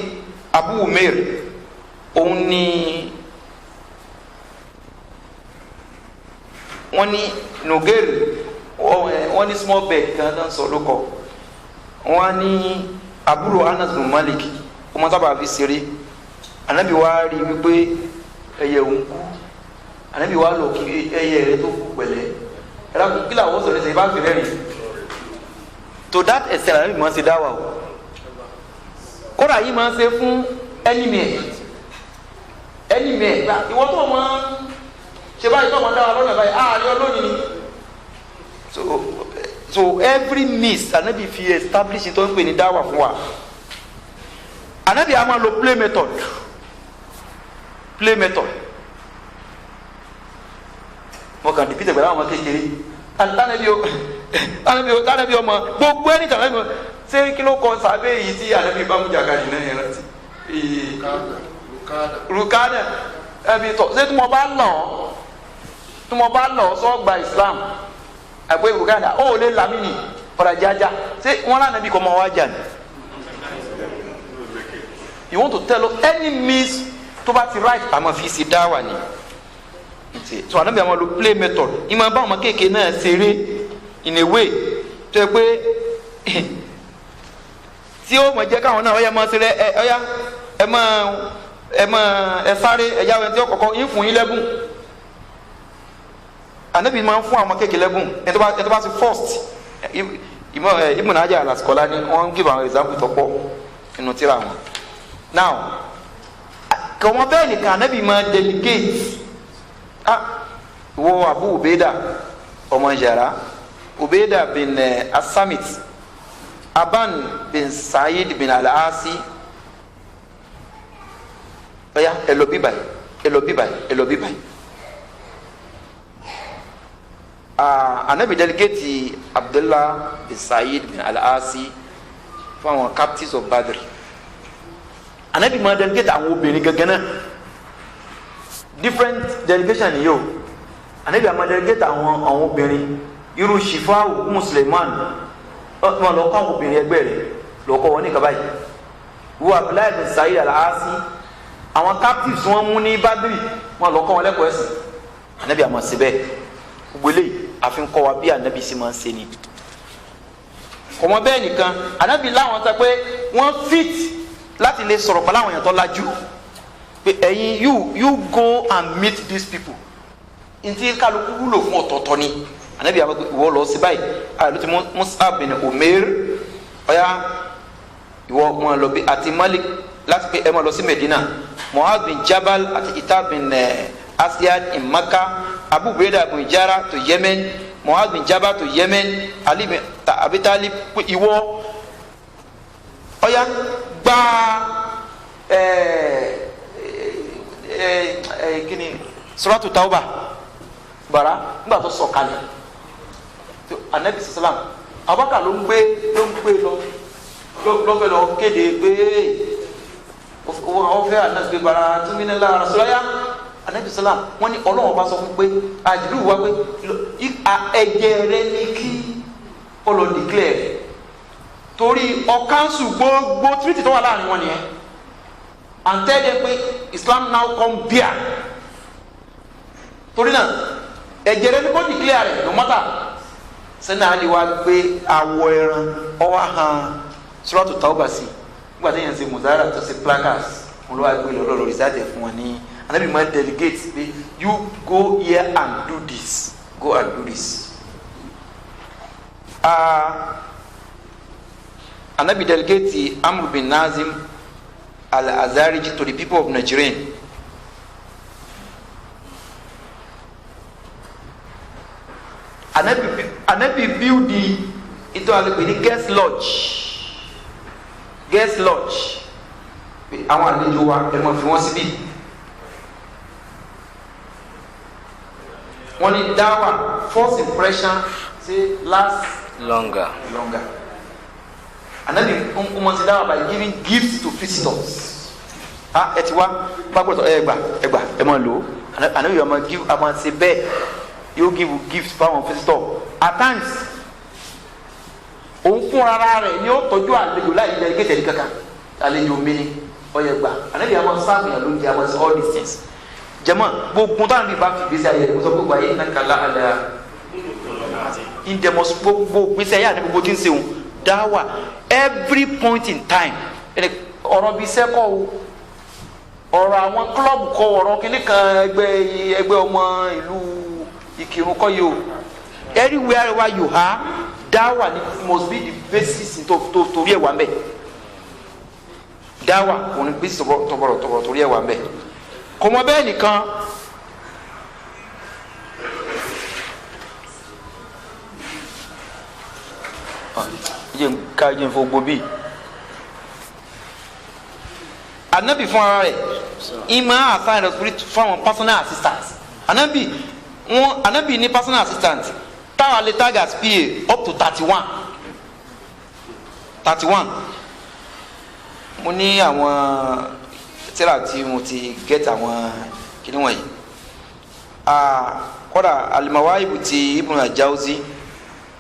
Abu Umair òun ni wọ́n ní Nugair wọ́n ní small bed kan tó ń sọ lóko wọ́n ní àbúrò Anas bin Malik ọmọ sábà fi ṣeré anabi wa rí wípé ẹyẹ òun kú anabi wa lọ kí ẹyẹ rẹ tó kú pẹ̀lẹ́ ẹ̀rọ kí làwọn sọ̀rọ̀ ṣe bá fi rẹ́rìn to that extent anabi máa ń ṣe dáwà o kódà yìí máa ń ṣe fún ẹnìmí ẹ̀ gba ìwọ́n tó máa ń ṣe báyìí tó máa ń dáwà lọ́nà báyìí ààrẹ olónìí ni so every miss anabi fi establish tó ń pè ní dáwà fún wa anabi a máa lo play method mo kàn dìpítẹ̀ pẹ̀lú àwọn ọmọ kékeré tánàbí ọmọ gbogbo ẹni tàbí ọmọ ṣé kí ló kọ sábẹ́ èyí tí anabi bá mú jàkadì náà yẹn rántí rukada ẹbí tọ ṣé tí mo bá lọ sọ gba Islam àgbẹ̀ rukada ó lè lamini ọ̀rọ̀ jájá ṣé wọn lànà bí kò mọ wá jà ní. You want to tell us any means tó bá ti right àmọ́ fi ṣe dáwà ni so anabi àwọn lo play method ìmọ̀ bá ọmọ kéèké náà ṣeré in a way tó yẹ pé tí ó mọ̀ jẹ́ káwọn náà ọ̀yà máa ṣeré ọ̀yà ẹ sáré ẹ̀yà wẹ̀ tí ó kọ̀kọ́ yín fún yín lẹ́bùn anabi máa ń fún àwọn kéèké lẹ́bùn ẹ̀ tó bá ti first Ibn Hajar al-Asqalani wọ́n ń give àwọn example tó pọ̀ nínú tírà wọn now kọ̀wọ́n bẹ́ẹ̀ nìkan anabi máa delegate wo Abu Ubeda ọmọ Jara Ubeda bin Asamit Aban bin Said bin Al-Asi oya ẹ lọ bí báyìí anabi delegate Abdullah bin Said bin Al-Asi fún àwọn captives of Badr anabi máa delegate àwọn obìnrin gangan náà different delegation ni yóò anabi máa delegate àwọn obìnrin irú Shifa'u Musliman wọn lọ kọ́ àwọn obìnrin ẹgbẹ́ rẹ̀ lọ kọ́ wọn ní kaba yìí wo Abdullahi bin Sa'id Al-Asi àwọn captives wọn mú ní Badri wọn lọ kọ́ wọn lẹ́kọ̀ọ́ ẹ̀sìn anabi àmọ́ síbẹ̀ gbélé àfin kọ́ wa bí anabi sì máa ń ṣe ni kọ́mọ bẹ́ẹ̀ nìkan anabi láwọn sọ pé wọ́n fit láti lè sọ̀rọ̀ pẹ̀lú àwọn èèyàn tó lajú pé ẹ̀yin you go and meet these people ntí kálukú wúlò fún ọ̀tọ̀ọ̀tọ̀ ni anabi àwọn ìwọ lọ sí báyìí àlọ́ ti Mus'ab bin Umair ọ̀yá ìwọ wọn lọ bí àti Malik láti pé ẹ máa lọ sí Medina Mu'adh bin Jabal àti Ita bin Asyad in Makkah Abu Ubaidah bin Jarrah to Yemen Mu'adh bin Jabal to Yemen Ali bin Abi Talib ìwọ ọ̀yá gba kini suratu Tauba bara nígbà tó sọ kalẹ̀ anabi salam abaka ló ń gbé lọ kéde pé wọ́n fẹ́ anabi bara túnmínà lára rasulaya anabi salam wọ́n ní Ọlọ́run bá sọ fún pé àjùlù wa pé ẹ̀jẹ̀ rẹ ní kí ó lọ declare torí ọ̀kánsù gbogbo treaty tó wà láàrin wọn nìyẹn and tell them pé Islam now come bear torí náà ẹ̀jẹ̀ rẹ ní kó declare rẹ no matter sẹ́ni àlè wa gbé awọ ẹran ọwọ́ hàn Suratu Tawbah sí nígbà tí yẹn ṣe muzara tó ṣe placards wọn ló wá gbé lọ́dọ̀ lórí sáàtẹ̀ fún wọn ní anabi máa delegate pé you go here and do this go and do this. Anabi delegate Amr bin Nazim al-Azariji to the people of Nigeria. Anabi build the guest lodge àwọn àlejò wa ẹ máa fi wọn síbí wọn ní dáwà first impression say last longer. Anabi wọn ti dáwà by giving gifts to visitors ẹ ti wá gbàgbọ́dọ̀ ẹ gbà ẹ máa lò ó Anabi yóò máa give a máa ṣe bẹ́ẹ̀ yóò give gift fáwọn visitor at times òun fún ara rẹ̀ ni ó tọ́jú àlejò láì jẹ́ gẹ́tẹ̀ẹ́dì kankan àlejò mi ni ọyẹ gbà Anabi àwọn sáàmù yẹn ló ń jẹ àwọn sí all these things jẹmọ gbogbo táwọn bí bá fi gbèsè ayé rẹ̀ kó sọ gbogbo ayé iná kàlá àlẹ ìdẹmọsí gbogbo gbèsè ayé àti gbogbo tí ń ṣe òun dáwà every point in time ọ̀rọ̀ bíi sẹ́kọ̀ o ọ̀rọ̀ àwọn klọ́ọ̀bù kọ ọ̀rọ̀ kìnnì kan ẹgbẹ́ ọmọ ìlú Ìkìrun kọ́ yìí o everywhere where you are dáwà ni must be the basis torí ẹ̀ wà ń bẹ̀ dáwà òun ni basis tọ̀bọ̀rọ̀ torí ẹ̀ wà ń bẹ̀ kò mọ bẹ́ẹ̀ nìkan jẹ́ fún gbogbo bíi Anabi fún ara rẹ̀ ìmọ̀ assign responsibility fún àwọn personal assistants Anabi ní personal assistant táwọn alẹ́ tagas pa up to 31 mo ní àwọn tíra tí mo ti get àwọn kíní wọ̀nyí kódà Al-Mawahib ti Ibn al-Jawzi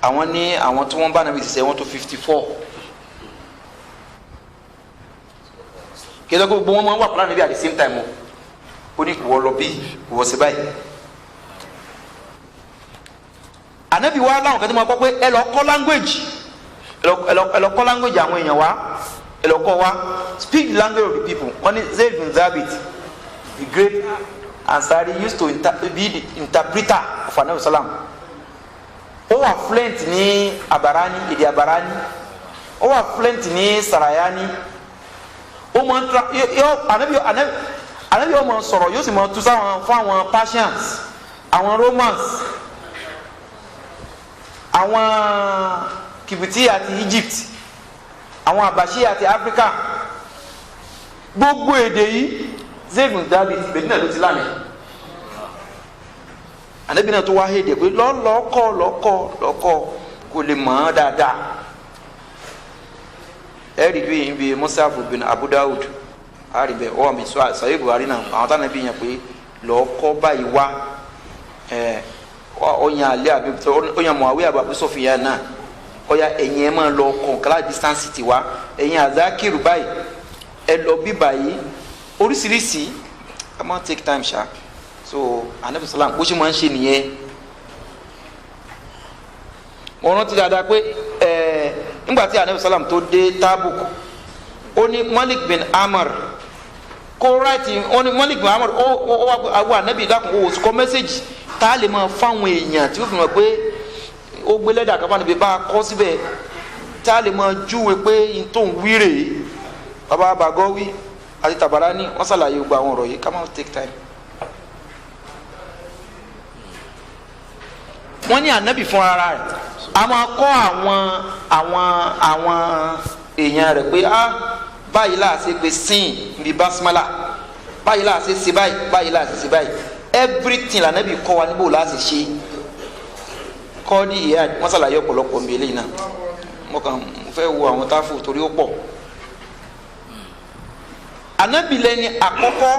àwọn ní àwọn tí wọ́n bá Anabi ṣiṣẹ́ wọ́n tó 54 kí ló gbogbo wọn máa ń wà pẹ̀lú Anabi at the same time ó ní ìwọ lọ bí ìwọ sí báyìí Anabi wa láwọn kan tí mo kọ́ pé ẹ lọ kọ́ language àwọn èèyàn wa ẹ lọ kọ́ wa speak the language of the people wọ́n ní Zayd bin Thabit the great Ansari used to be the interpreter of Anabi salam ó wà fluent ní Abarani èdè Abarani ó wà fluent ní Sarayani ó mọ Anabi ó mọ sọ̀rọ̀ yóò sì mọ tú sáwọn fún àwọn Persians àwọn Romans àwọn Kìbìtì àti Egypt àwọn Abashi àti Africa gbogbo èdè yìí Zayd bin Thabit Medina ló ti lánàá Anabi náà tó wá hédè pé lọ́kọ́ kò lè mọ̀ ọ́n dáadáa ẹ̀rí bí ibi Mus'ab bin Abu Dawud àríbẹ̀ ọwọ́ mi sọ àṣàyè Buhari náà àwọn táwọn ẹbí yẹn pé lọ́kọ́ báyìí wá ọyàn alẹ́ àbí ọyàn Muawiya àbí Sọfìyà náà ọyà ẹ̀yìn ẹ̀ máa lọ kọ̀ọ̀kálá distance ti wá ẹ̀yìn Azakiru báyìí ẹ lọ bí báyìí oríṣiríṣi ẹ máa take time ṣá so Anabi salam bó ṣe máa ń ṣe nìyẹn wọn rántí dáadáa pé nígbà tí Anabi salam tó dé Tabuk ó ní Malik bin Amr kó ráìtì ó ní Malik bin Amr ó wá àwọn Anabi dákun ó kọ mẹ́sẹ̀gì tá a lè máa fáwọn èèyàn tí ó fi mọ̀ pé ó gbé lẹ́dà kan níbi bá a kọ́ síbẹ̀ tá a lè máa júwe pé n tó ń wí rèé bàbá Bagawi àti Tabarani wọ́n ṣàlàyé gbogbo àwọn ọ̀rọ̀ yìí ká máa take time. wọ́n ní Anabi fún ara rẹ̀ a máa kọ́ àwọn èèyàn rẹ̀ pé báyìí láà ṣe pé sin níbi basmala báyìí láà ṣe ṣe báyìí láà ṣe ṣe báyìí everything l'Ànábì kọ́ wa níbo láti ṣe kọ́ ní ìyá wọ́n ṣàlàyé ọ̀pọ̀lọpọ̀ mi eléyìí náà mo kàn fẹ́ wo àwọn táfù torí ó pọ̀ Ànábì lẹ́ni àkọ́kọ́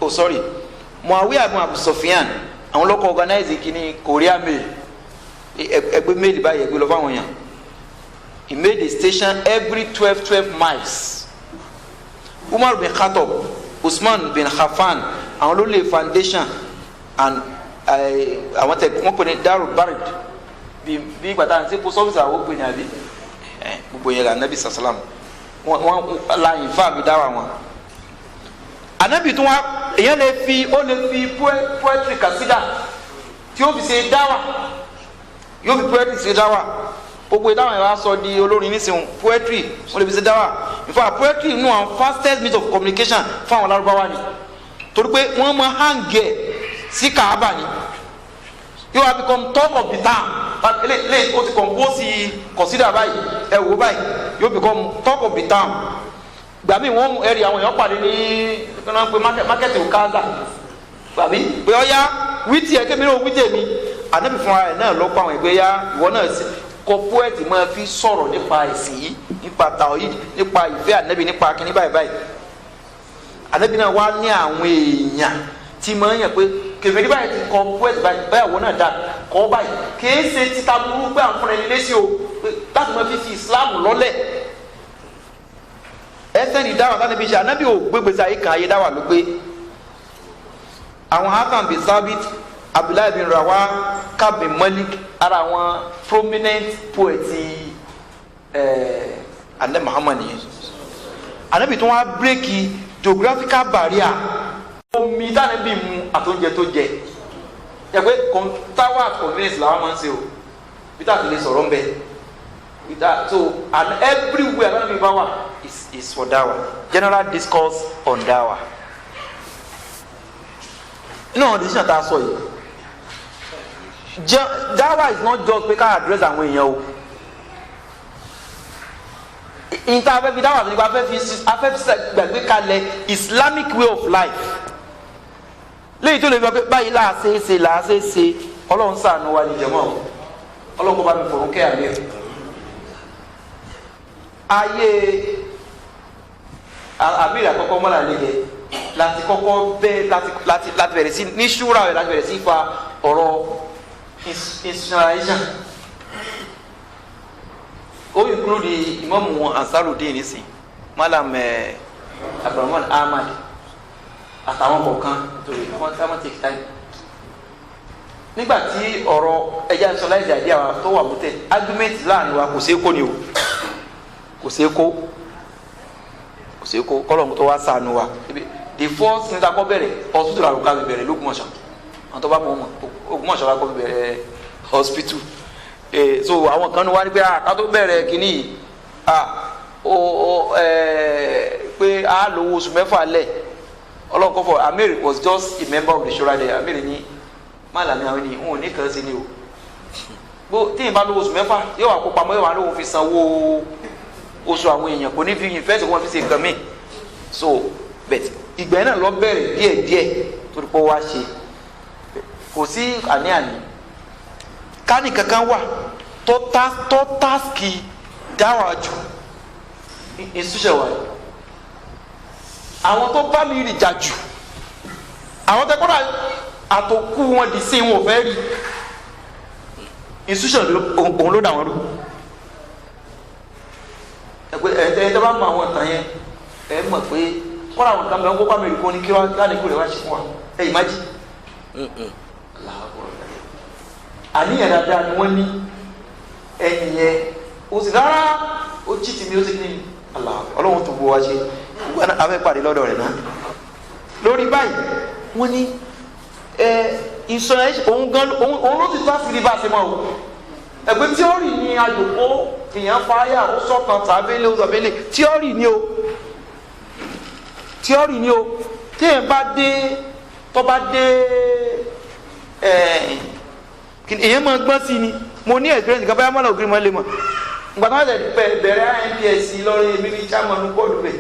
oh sorry, Muawiya ibn Abu Sufyan àwọn ló kọ organize kini Korea mail ẹgbẹ́ mail báyìí ẹgbẹ́ lọ fáwọn èèyàn. He made a station every 12 miles. Umar bin Khattab, Usman bin Affan àwọn ló lè foundation and àwọn tẹ wọ́n pè ní Darul Barid bí gbàtà ní post office àwọn pè ní àbí gbogbo yẹn la Nabi sallam wọ́n la ìfà mi dáwà wọn. Anabi tún wá èyàn lè fi poetry kasida tí ó fi ṣe dáwà yóò fi poetry ṣe dáwà gbogbo ìdáwà yẹn wá sọ di olórin nísìnyí poetry wọ́n lè fi ṣe dáwà in fact poetry nù àwọn fastest means of communication fún àwọn Lárúbáwá ni torí pé wọ́n máa hang ẹ̀ sí Kaaba ni yóò wá become talk of the town lè o ti compose consider báyìí ẹ wò báyìí yóò become talk of the town gbàmí wọn ẹrí àwọn èèyàn pàdé ní kíná pé market okaza gbàmí pé ọ ya wíìtì ẹ kémi náà wíìtì èmi Ànábì fúnra ẹ náà lọ pa àwọn ẹgbẹ́ ya ìwọ náà kọ poet máa fi sọ̀rọ̀ nípa ẹ̀sìn yìí nípa tawhid nípa ìfẹ́ Ànábì nípa kíní báyìí báyìí Ànábì náà wá ní àwọn èèyàn tí máa ń yàn pé kèfèrí báyìí ti kọ poet báyìí báyàwó náà dá kọ báyìí kìí ṣe títa burú pé àwọn fúnra ẹni lé sí o láti máa fi Islam lọ́lẹ̀ ẹsẹ̀ ní dáwà sáni bí ṣe Ànábì ò gbégbèsè ayé kan ayé dáwà ló gbé àwọn Hasan bin Sabit Abdullahi bin Rawa Kab bin Malik ara àwọn prominent poets Ànábì Muhammad yẹn Ànábì tó wá bírèkì geographical barrier omi dáná bí mu àtúnjẹ tó jẹ ẹ pé tower convenience làwọn máa ń ṣe o peter ti lè sọ̀rọ̀ ń bẹ peter so and everywhere dáná bí bá wà is for dawa general discourse on dawa inú àwọn decision tá a sọ yìí dawa is not just pé ká address àwọn èèyàn o ìta afẹ́ fi dáwà nípa afẹ́ fi gbàgbé kalẹ̀ Islamic way of life léyìí tó lè fi wá pé báyìí làásèse Ọlọ́run ṣàánú wa ní jẹ̀mọ́ Ọlọ́run kó bá mi fòrún kẹ́ àlẹ́ ayé àbírí àkọ́kọ́ mọ́lá lẹ́yẹ láti kọ́kọ́ bẹ́ẹ̀ láti bẹ̀rẹ̀ sí ní ṣúra rẹ̀ láti bẹ̀rẹ̀ sí fa ọ̀rọ̀ institutionalization ó include Imamu Ansarudeen nísìn Malam Abdulrahman Ahmad àtàwọn kọ̀ọ̀kan torí wọ́n take time nígbà tí ọ̀rọ̀ ẹja sọláìsì àdé àwọn tó wà mútẹ́ argument láàrin wa kò sí kó ni o kò sí kó kọ́lọ̀ tó wá sànù wa the first níta kọ́ bẹ̀rẹ̀ hospital àrùká mi bẹ̀rẹ̀ l'Ógbómọ̀ṣọ́ àwọn tó bá mọ̀ Ògbómọ̀ṣọ́ wa kọ́ mi bẹ̀rẹ̀ hospital so àwọn kan ní wá ní pé ká tó bẹ̀rẹ̀ kínní pé a lówó oṣù mẹ́fà lẹ̀ ọlọ́kọ̀fọ̀ Amir was just a member of the shura there Amir ní Málàmí àwọn ènìyàn wọn ò ní kàn sí ni o bó tí ìbá lówó oṣù mẹ́fà yóò wá kó pamọ́ yóò wá lóhun fi sanwó oṣù àwọn èèyàn kò ní fi ìfẹ́sì wọn fi ṣe nǹkan míì so bet ìgbà yẹn náà lọ bẹ̀rẹ̀ díẹ̀díẹ̀ torí pé wá ṣe kò sí àní-àní kánì kankan wà tó táàkì dáwà jù institution wa àwọn tó bá mi rìjà jù àwọn tẹ kọ́ra àtòkù wọn di sí wọn ò fẹ́ rí institution òun ló dà wọ́n rú ẹ bá mọ àwọn ìtàn yẹn ẹ mọ̀ pé kọ́ra àwọn kan bẹ́ẹ̀ ń kó bá mi rí kó ní kí wọ́n láti kó rẹ̀ wá ṣe fún wa ẹ yìí má jì àníyàn dáadáa ni wọ́n ní ẹ̀yìn yẹn o sì rárá o jí tì mí o sì ní Ọlọ́run tó bu wa ṣe wọn afẹ́ pàdé lọ́dọ̀ rẹ̀ náà lórí báyìí wọ́n ní ìsọ̀rọ̀ òun ló ti tó àfìrí bá a ṣe mọ́ o ẹgbẹ́ tíọ́rì ni àjòkó èèyàn fáyà ó sọ̀kan tàbílẹ̀ ó sọ̀bílẹ̀ tíọ́rì ni o téèyàn bá dé tó bá dé èèyàn máa gbọ́n sí ni mo ní experience kan báyà mọ́nà ògiri mọ́ lè mọ̀ ìgbà tó wọ́n ti bẹ̀rẹ̀ INPS lọ́rọ̀ èmi ní chairman bọ́ọ̀lù bẹ̀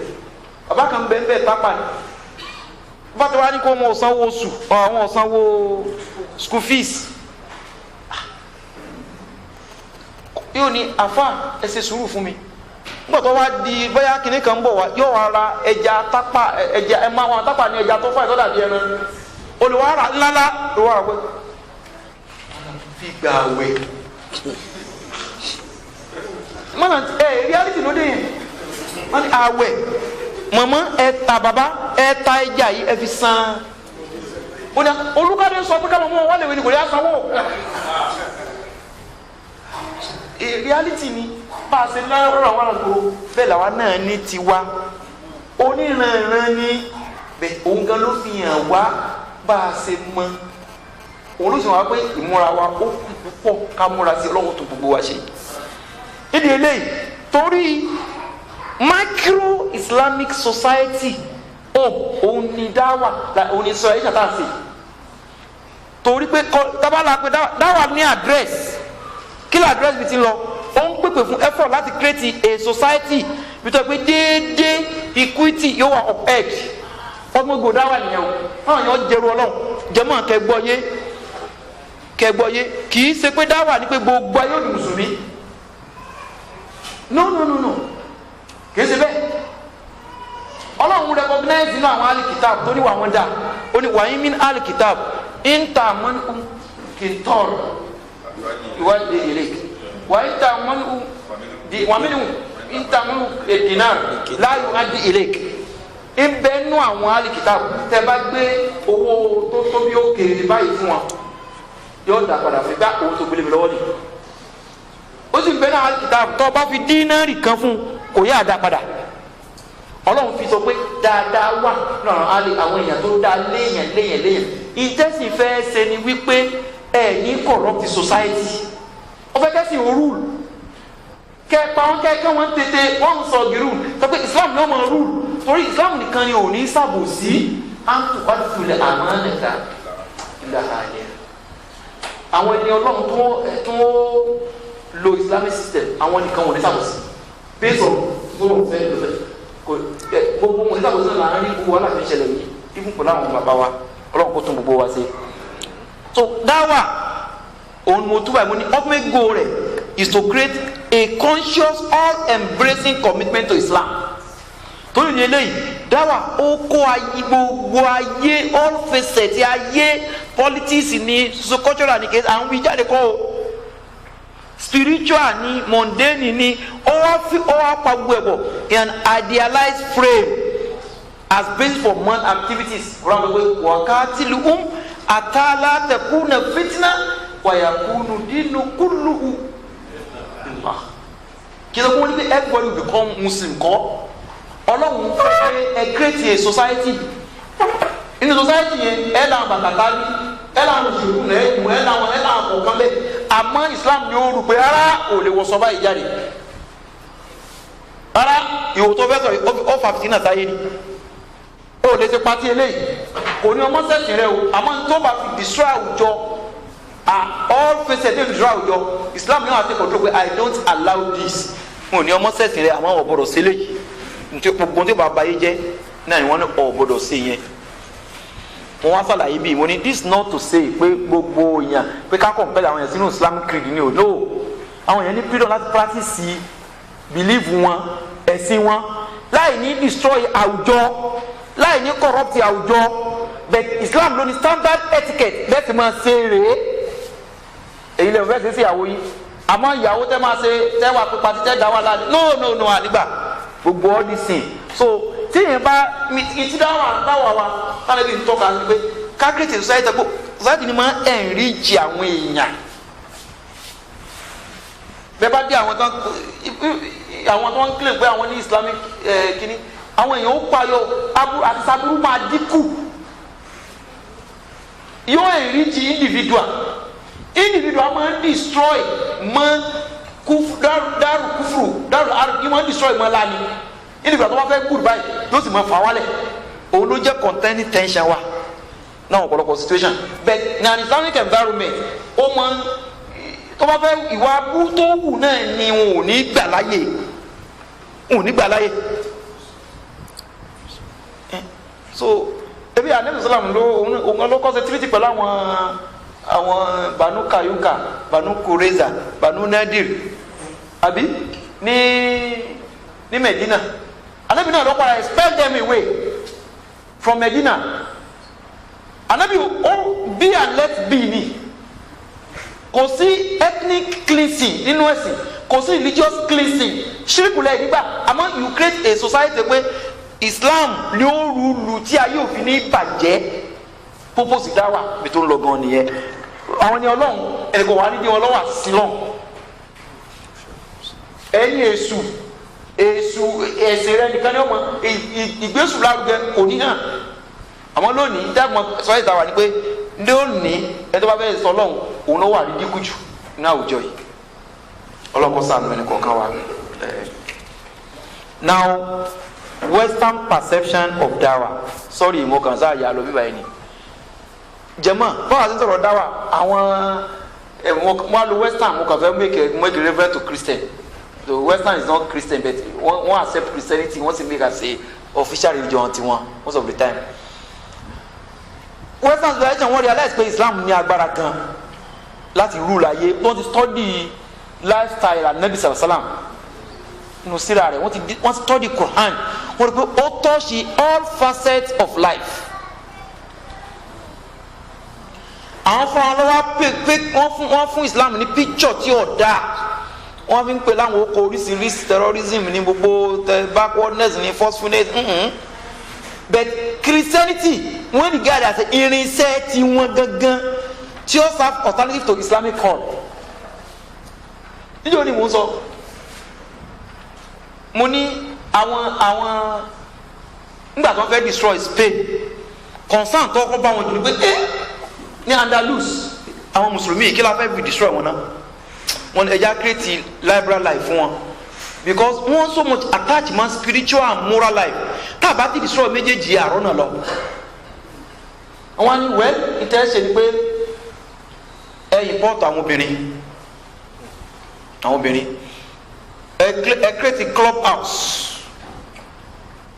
bàbá kan bẹ́ẹ̀ bẹ́ẹ̀ pápá ni bá ti wá ní kó wọn ò sanwó oṣù àwọn ò sanwó school fees yóò ní àfà ẹ ṣe sùúrù fún mi nígbà tó wá di bóyá kinní kan bọ̀ wá yóò wá ra ẹja tápà ẹja ẹ máa wọn tápà ní ẹja tó fà tó dàbí ẹran olùwárà ńláńlá ló wà pé fi gbà wẹ̀ mọ́nà reality ló dé yẹn wọ́n ní àwẹ̀ mọ̀mọ́ ẹ ta bàbá ẹ ta ẹja yìí ẹ fi san ó ní olùkọ́ni sọ pé káwọn ọmọ wọn lè wẹ̀ ní kò lè sanwó reality ni bá a ṣe lọ́rọ̀ àwọn àgbo bẹ́ẹ̀ làwa náà ní tiwa oníranran ní bẹ́ẹ̀ òun gan ló fi hàn wá bá a ṣe mọ òun ló sì wá pé ìmúra wa ó kù púpọ̀ ká múra sí ọlọ́run tó gbogbo wa ṣe ìdí eléyìí torí micro Islamic society òun ni dáwà òun ni sọ ẹ̀ ṣàtàṣe torí pé tábàlà pé dáwà ní address kí ló address bi ti lọ ó ń pèpè fún effort láti create a society bí tó pé déédéé equity yóò wà upheld ọgbọ́n gbòó dáwà nìyẹn o fáwọn èèyàn jẹrù ọlọ́run jẹmọ́ kẹgbọ́yé kì í ṣe pé dáwà ní pé gbogbo ayé òdì mùsùlùmí no kì í ṣe bẹ́ẹ̀ ọlọ́run recognize nínú àwọn alikitab tó ní wà wọ́n dà ó ní wàyí min alikitab intaman kintor ìwádìí ìrèké wàmínú intaman dinar láàyò adi ìrèké ìbẹ́ nú àwọn alikitab tẹ́ bá gbé owó tó tóbi ó kéré báyìí fún wọn yóò dà padà fi gbá owó tó gbélé mi lọ́wọ́ ni ó sì bẹ́ náà alikitab tó bá fi dínárì kan fún kò yá àdá padà ọlọ́run fi sọ pé dáadáa wà náà àwọn èèyàn tó dá léèyàn ìtẹ́sí fẹ́ ṣe ni wípé ẹ ní corrupt society ọfẹ́ kẹ́sì rule kẹpa wọn kẹ́kẹ́ wọn tètè wọn sọ gírù sọ pé Islam náà mọ̀ rule torí Islam nìkan ni ò ní ṣàbòsí àǹtù ọ̀dùnfilẹ̀ àmọ́nẹ̀ká ìlà àyẹ̀ àwọn ẹni ọlọ́run tó lo Islamic system àwọn nìkan ò ní ṣàbòsí based on gbogbo fẹ́ lọ́fẹ́ gbogbo wọn nígbà tó sọ láàrin gbogbo wọn láti ṣẹlẹ̀ yìí ibùn pẹ̀lú àwọn bàbá wa ọlọ́run kó tún gbogbo wa ṣe. so dáwà òun mo túbọ̀ mo ní ultimate goal rẹ̀ is to create a conscious all-embracing commitment to Islam. torí ní eléyìí dáwà ó kó ayé gbogbo ayé all facets ayé politics ní socio-cultural ní kí àwọn wí jáde kọ́ o spiritual ni mundane ni ó wá pa gbogbo ẹ̀bọ̀ in an idealized frame as basis for man activities round the way waqatiluhum hatta la takuna fitna wa yakunu dinu kulluhu lillah kí ló kún ní pé everybody will become Muslim kọ́ ọlọ́run fẹ́ ẹ create a society inú society yẹn ẹ làwọn bàtàkà ní ẹ làwọn òṣèlú rẹ ìmọ̀ ẹ làwọn kọ̀ọ̀kan bẹ́ẹ̀ àmọ́ Islam ni ó rò pé rárá ò lè wọ sọ báyìí jáde rárá ìwò tó fẹ́ sọ ó fà fìtínà sáyé ni ó lè ṣe pati eléyìí kò ní ọmọ sẹ́sìn rẹ o àmọ́ tó bá fi destroy àwùjọ all faces dey destroy àwùjọ Islam ní wọn àti control pé I don't allow this mo ní ọmọ sẹ́sìn rẹ àmọ́ ọ̀ gbọ́dọ̀ ṣe léyìí gbogbo tí bàbá yìí jẹ́ náà ni wọ́n ní ọ̀ gbọ́dọ̀ ṣe yẹn wọ́n wá sàlàyé bíi mo ní this not to say pé gbogbo èèyàn pé ká compare àwọn èèyàn sínú Islamic creed ni o no àwọn èèyàn ní freedom láti practice belief wọn ẹ̀sìn wọn láì ní destroy àwùjọ láì ní corrupt àwùjọ but Islam ló ní standard etiquette bẹ́ẹ̀ sì máa ṣe rèé èyí lè fẹ́ ṣe sí ìyàwó yìí àmọ́ ìyàwó tẹ́ máa ṣe tẹ́ wà pípa títẹ́ dá wà láàrin no àdìgbà gbogbo all this thing so tí yẹn bá ìtí dáwà wa kálẹ̀ bí n tọ́ka sí pé kákìrìtì society ẹ̀kọ́ society ni máa ń enrich àwọn èèyàn bẹ́ẹ̀ bá dé àwọn tó ń kílè pé àwọn ní Islamic kínní àwọn èèyàn ó payọ àti sábúrú máa dínkù yóò enrich individual máa ń destroy mọ́ dárù kúfùrù dárù àrùn yìí máa ń destroy mọ́ láàánú individual tó bá fẹ́ gùn báyìí yóò sì máa fà wálẹ̀ òun ló jẹ́ containing tension wa náà ọ̀pọ̀lọpọ̀ situation but in an Islamic environment ó máa ń tó bá fẹ́ ìwà abú tó wù náà ni wọn ò ní gbà láyè so ebi anabi salam òun ló kọ́ security pẹ̀lú àwọn Banu Kayuka Banu Kureza Banu Nadir àbí ní ní Medina anabi náà ló padà expel them away from Medina. Anabi ó be and let be ni, kò sí ethnic cleansing nínú ẹ̀sìn, kò sí religious cleansing, ṣírìkùlẹ̀ nígbà. Àmọ́ you create a society pé Islam ni ó rúlu tí ayé òfin ní bàjẹ́. Purpose dáwà bí tó ń lọ gan nìyẹn. Àwọn ni Ọlọ́run ẹ̀kọ́ wà nídìí wọn lọ́wọ́ àsìlọ́n. Ẹ̀yin èṣù ẹ̀sìn rẹ nìkan ni ọmọ ìgbésù lárugẹ kò ní hàn. Àmọ́ lónìí dáàmú sọ ìta wà ní pé lónìí ẹ tó bá fẹ́ sọ Ọlọ́run òun ló wà ní dínkù jù ní àwùjọ yìí. Ọlọ́kọ̀ ṣàánú ẹni kọ̀ọ̀kan wa. Now Western perception of dawa, sorry mo kàn sáà yà lọ bíbá yìí ni jẹmọ báwa ti sọ̀rọ̀ dawa àwọn wọn lo Western mo kàn fẹ́ make a reference to Christian. The Western is not Christian but wọ́n accept Christianity wọ́n sì make as a official religion tiwọn most of the time. Western civilization wọ́n realize pé Islam ní agbára gan láti rule ayé wọ́n ti study lifestyle Anabi sallam nínú síra rẹ̀ wọ́n ti study Quran wọ́n rí pé ó touch all facets of life. àwọn fún wọn lọ́wọ́ pé wọ́n fún Islam ní picture tí ò dáa wọ́n fi ń pè láwọn oko oríṣiríṣi terrorism ní gbogbo backwardness ní forcefulness but Christianity wọ́n regard as irinṣẹ́ tí wọ́n gangan tí ó serve alternative to Islamic call. níjọ́ ni mò ń sọ mo ní àwọn nígbà tó fẹ́ destroy Spain concern tó kọ́ bá wọn jù ní pé ní Andalus àwọn mùsùlùmí kí la fẹ́ fi destroy wọn náà wọn ẹja create liberal life fún wọn because wọn so much attached man spiritual and moral life tá a bá ti destroy méjèèjì àrọ́ náà lọ. àwọn ni well ìtẹ́sẹ̀ ni pé ẹ import àwọn obìnrin ẹ create club house.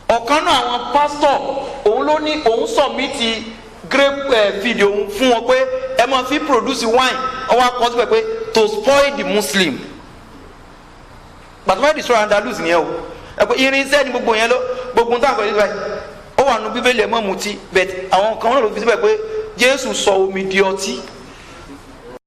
ọ̀kan náà àwọn pastor òun ló ní òun submit grape video fún wọn pé ẹ máa fi produce wine ọwọ́ akọ síbẹ̀ pé to spoil the Muslim. gbàtúmọ̀ destroy Andalus nìyẹn o ẹ pé irinṣẹ́ ni gbogbo yẹn lọ gbogbo nǹkan àgbẹ̀ nígbà yìí ó wà nù Bíbélì ẹ̀ mọ́ mutí but àwọn kan náà ló fi síbẹ̀ pé Jésù sọ omi di ọtí.